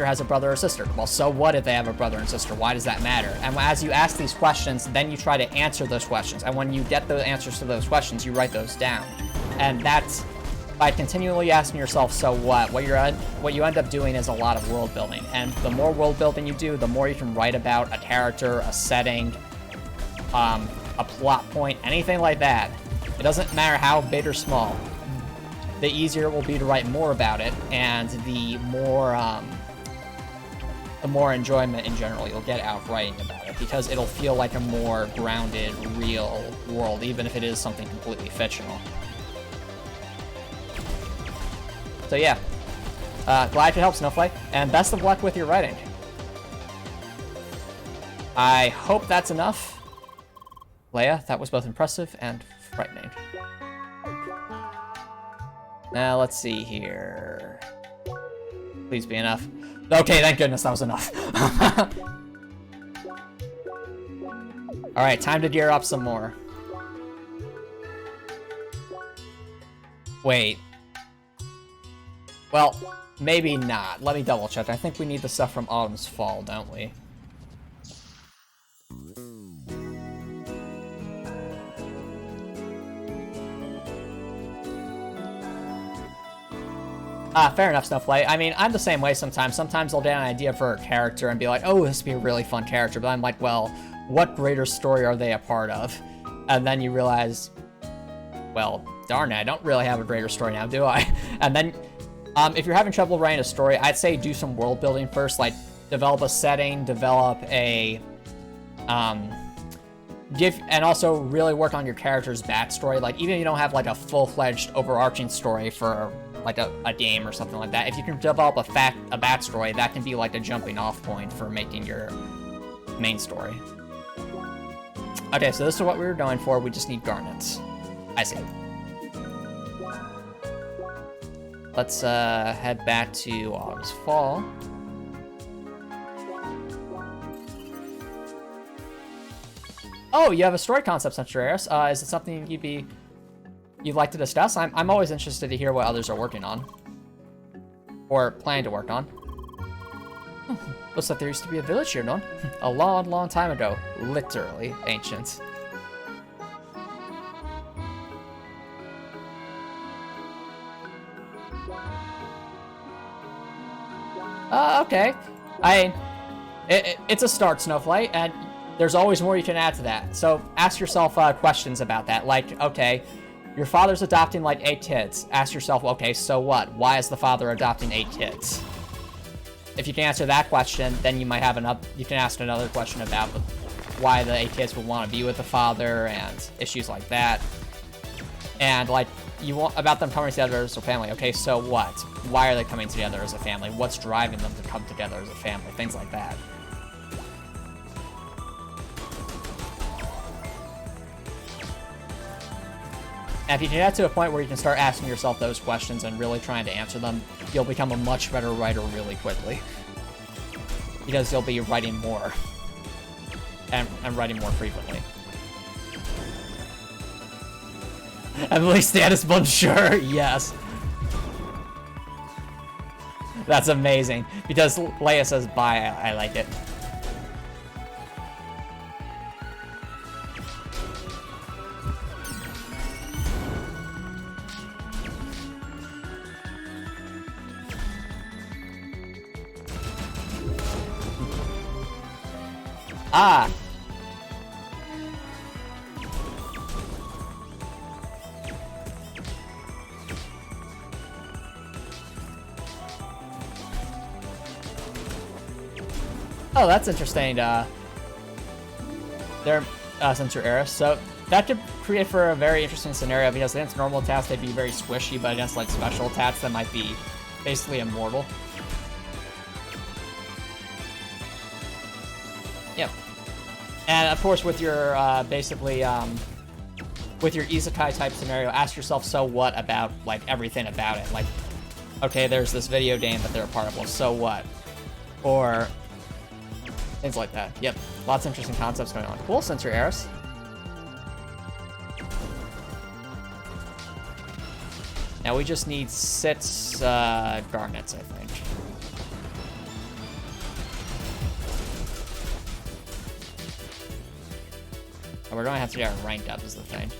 has a brother or sister. Well, so what if they have a brother and sister? Why does that matter? And as you ask these questions, then you try to answer those questions. And when you get the answers to those questions, you write those down. And that's by continually asking yourself, so what you end up doing is a lot of world building. And the more world building you do, the more you can write about a character, a setting, a plot point, anything like that. It doesn't matter how big or small. The easier it will be to write more about it, and the more enjoyment in general you'll get out of writing about it, because it'll feel like a more grounded, real world, even if it is something completely fictional. So yeah, glad to help, Snowflake, and best of luck with your writing. I hope that's enough. Leia, that was both impressive and frightening. Now, let's see here. Please be enough. Okay, thank goodness that was enough. Alright, time to gear up some more. Wait. Well, maybe not. Let me double check. I think we need the stuff from Autumn's Fall, don't we? Fair enough, Snowflake. I mean, I'm the same way sometimes. Sometimes I'll get an idea for a character and be like, oh, this would be a really fun character. But I'm like, well, what greater story are they a part of? And then you realize, well, darn it, I don't really have a greater story now, do I? And then, if you're having trouble writing a story, I'd say do some world building first. Like, develop a setting, develop a, and also really work on your character's backstory. Like, even if you don't have, like, a full-fledged overarching story for like a game or something like that, if you can develop a backstory, that can be like a jumping off point for making your main story. Okay, so this is what we were going for. We just need garnets. I see. Let's head back to Autumn's Fall. Oh, you have a story concept, Centurious. Is it something you'd like to discuss? I'm always interested to hear what others are working on. Or planning to work on. Looks like there used to be a village here, no? A long, long time ago. Literally ancient. Okay. It's a start, Snowflake, and there's always more you can add to that. So ask yourself questions about that. Like, okay, your father's adopting like 8 kids. Ask yourself, okay, so what? Why is the father adopting 8 kids? If you can answer that question, then you might have you can ask another question about why the 8 kids would want to be with the father and issues like that. And like, you want about them coming together as a family. Okay, so what? Why are they coming together as a family? What's driving them to come together as a family? Things like that. And if you can get to a point where you can start asking yourself those questions and really trying to answer them, you'll become a much better writer really quickly. Because you'll be writing more. And writing more frequently. Emily status bonjour, yes. That's amazing. Because Leia says bye, I like it. Ah! Oh, that's interesting. Since you're Eris, so that could create for a very interesting scenario because against normal attacks they'd be very squishy, but against like special attacks that might be basically immortal. Yep. And of course, with your with your isekai type scenario, ask yourself, so what about like everything about it? Like, okay, there's this video game that they're a part of. Well, so what? Or things like that. Yep. Lots of interesting concepts going on. Cool, Censor Eris. Now we just need 6 garnets, I think. Oh, we're going to have to get our ranked up is the thing.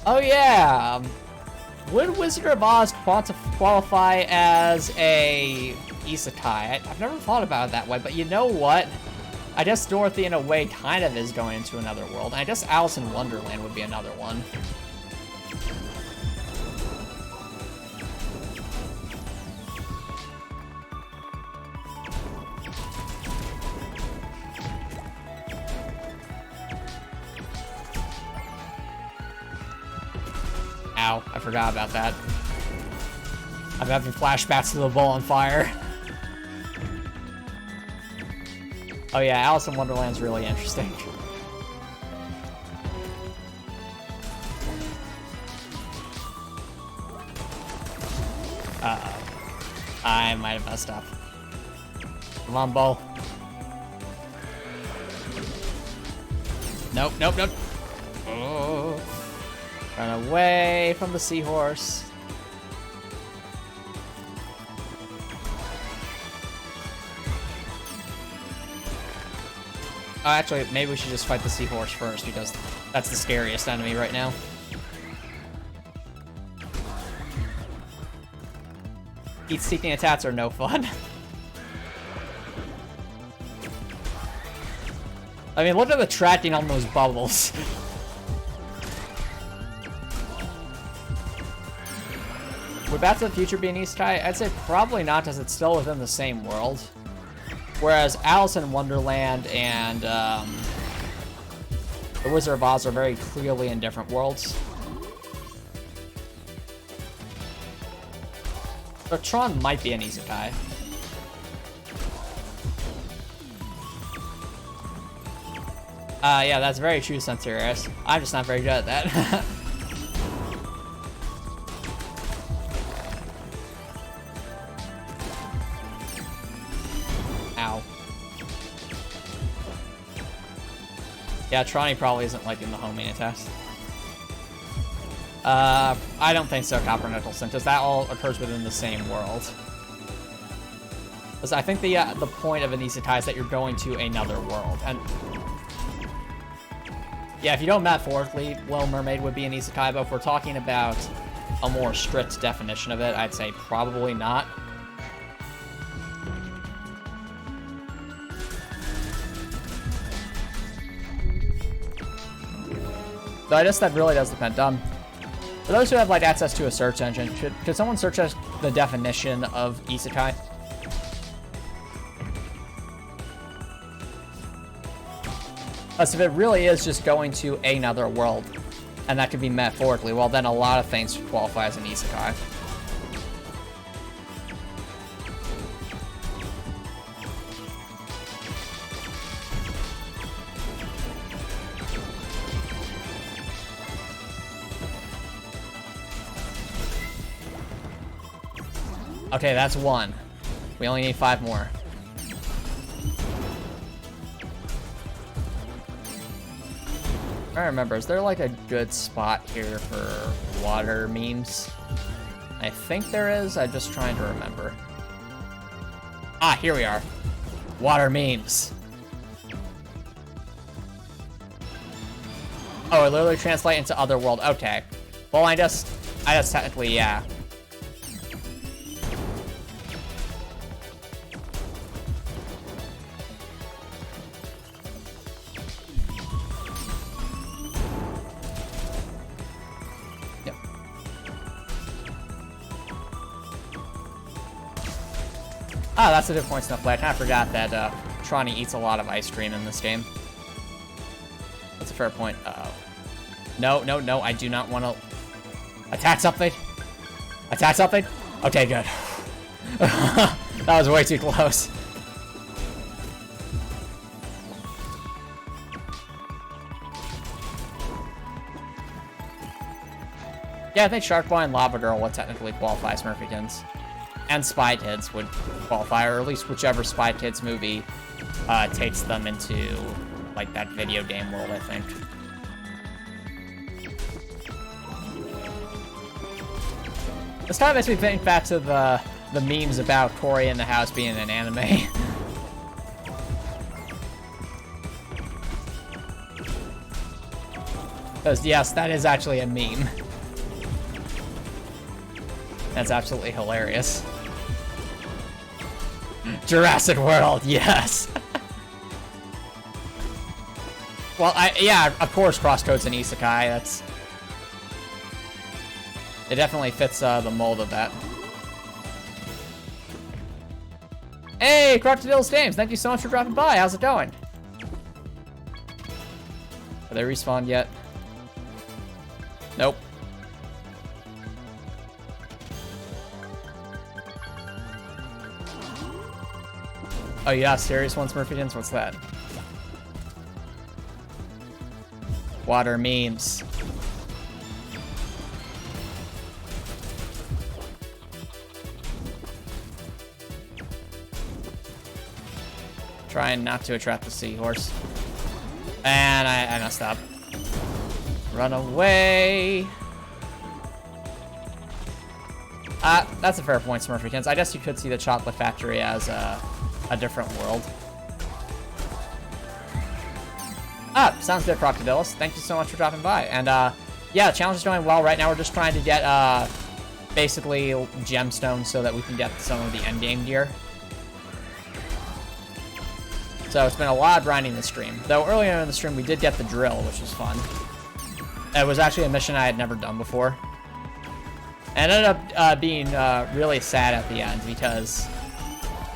Oh yeah! Would Wizard of Oz qualify as a isekai? I've never thought about it that way, but you know what? I guess Dorothy, in a way, kind of is going into another world. And I guess Alice in Wonderland would be another one. Ow, I forgot about that. I'm having flashbacks to the ball on fire. Oh yeah, Alice in Wonderland's really interesting. Uh-oh. I might have messed up. Come on, Bo. Nope, nope, nope. Oh. Run away from the seahorse. Oh, actually, maybe we should just fight the seahorse first, because that's the scariest enemy right now. Heat-seeking attacks are no fun. I mean, look at the tracking on those bubbles. Would Back to the Future be an isekai? I'd say probably not, as it's still within the same world. Whereas Alice in Wonderland and The Wizard of Oz are very clearly in different worlds. But Tron might be an isekai. Yeah, that's very true, Censor Eris. I'm just not very good at that. Yeah, Tronny probably isn't liking the homing test. I don't think so, Copper Nicholson, because that all occurs within the same world. Because I think the point of an isekai is that you're going to another world, and yeah, if you don't metaphorically, Little Mermaid would be an isekai, but if we're talking about a more strict definition of it, I'd say probably not. Though I guess that really does depend. For those who have like access to a search engine, could someone search us the definition of isekai? Because if it really is just going to another world, and that could be metaphorically, well then a lot of things qualify as an isekai. Okay, that's 1. We only need 5 more. I remember, is there like a good spot here for water memes? I think there is, I'm just trying to remember. Ah, here we are. Water memes. Oh, it literally translate into other world. Okay. Well, I guess technically, yeah. Yep. Ah, that's a good point, Snuffley. I kind of forgot that Tronny eats a lot of ice cream in this game. That's a fair point. Uh-oh. No, no, no, I do not want to attack something. Attack something? Okay, good. That was way too close. Yeah, I think Shark Boy and Lava Girl would technically qualify as Smurfykins. And Spy Kids would qualify, or at least whichever Spy Kids movie takes them into, like, that video game world, I think. This kind of makes me think back to the memes about Cory in the House being an anime. Because, yes, that is actually a meme. That's absolutely hilarious. Jurassic World, yes! Well, yeah, of course CrossCode's an isekai, that's... It definitely fits the mold of that. Hey, Crocodile's Games, thank you so much for dropping by. How's it going? Are they respawned yet? Nope. Oh, yeah, serious one, Smurfykins? What's that? Water memes. Trying not to attract the seahorse. And I messed up. Run away. That's a fair point, Smurfykins. I guess you could see the chocolate factory as a different world. Sounds good, Crocodilus. Thank you so much for dropping by. And yeah, the challenge is going well. Right now we're just trying to get basically gemstones so that we can get some of the endgame gear. So it's been a lot of grinding this stream. Though earlier in the stream we did get the drill, which was fun. It was actually a mission I had never done before. And it ended up being really sad at the end because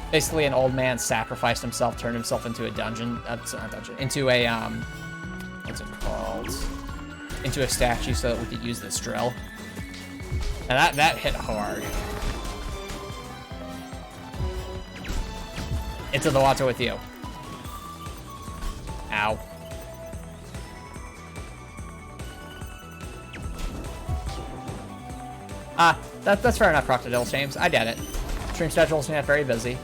basically an old man sacrificed himself, turned himself into a dungeon, not dungeon, into a, what's it called? Into a statue so that we could use this drill. And that hit hard. Into the water with you. Ow. That's fair enough, Crocodile James. I get it. Stream schedule's gonna get very busy.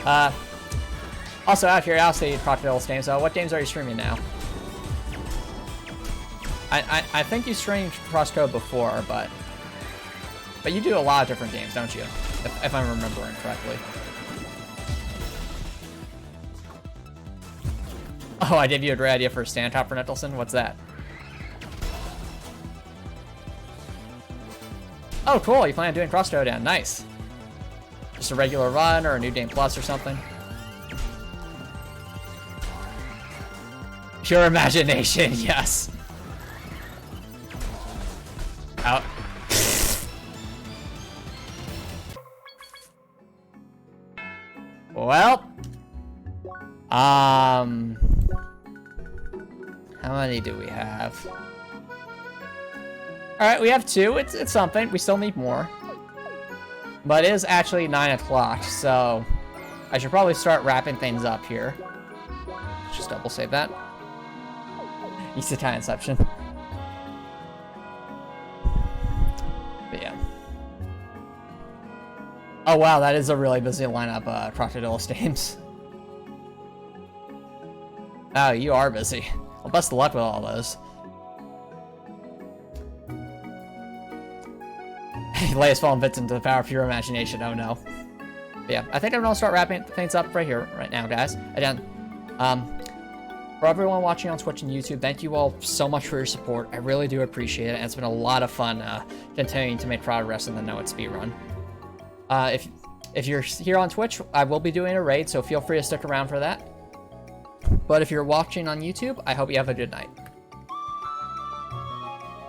Also, out of curiosity, Crocodile James, what games are you streaming now? I think you streamed CrossCode before, but you do a lot of different games, don't you? If I'm remembering correctly. Oh, I gave you a great idea for a stand top for Nettleson. What's that? Oh, cool. You plan on doing CrossCode down. Nice. Just a regular run or a New Game Plus or something. Pure imagination, yes. Out. Well. How many do we have? Alright, we have 2. It's something. We still need more. But it is actually 9 o'clock, so I should probably start wrapping things up here. Just double save that. Isekai Inception. But yeah. Oh wow, that is a really busy lineup, Crocodile Games. Oh, you are busy. Well, best of luck with all those. Layest fallen bits into the power of pure imagination. Oh no. But yeah, I think I'm gonna start wrapping things up right here, right now, guys. Again, For everyone watching on Twitch and YouTube, thank you all so much for your support. I really do appreciate it, and it's been a lot of fun continuing to make progress in the No EXP run. If you're here on Twitch, I will be doing a raid, so feel free to stick around for that. But if you're watching on YouTube, I hope you have a good night.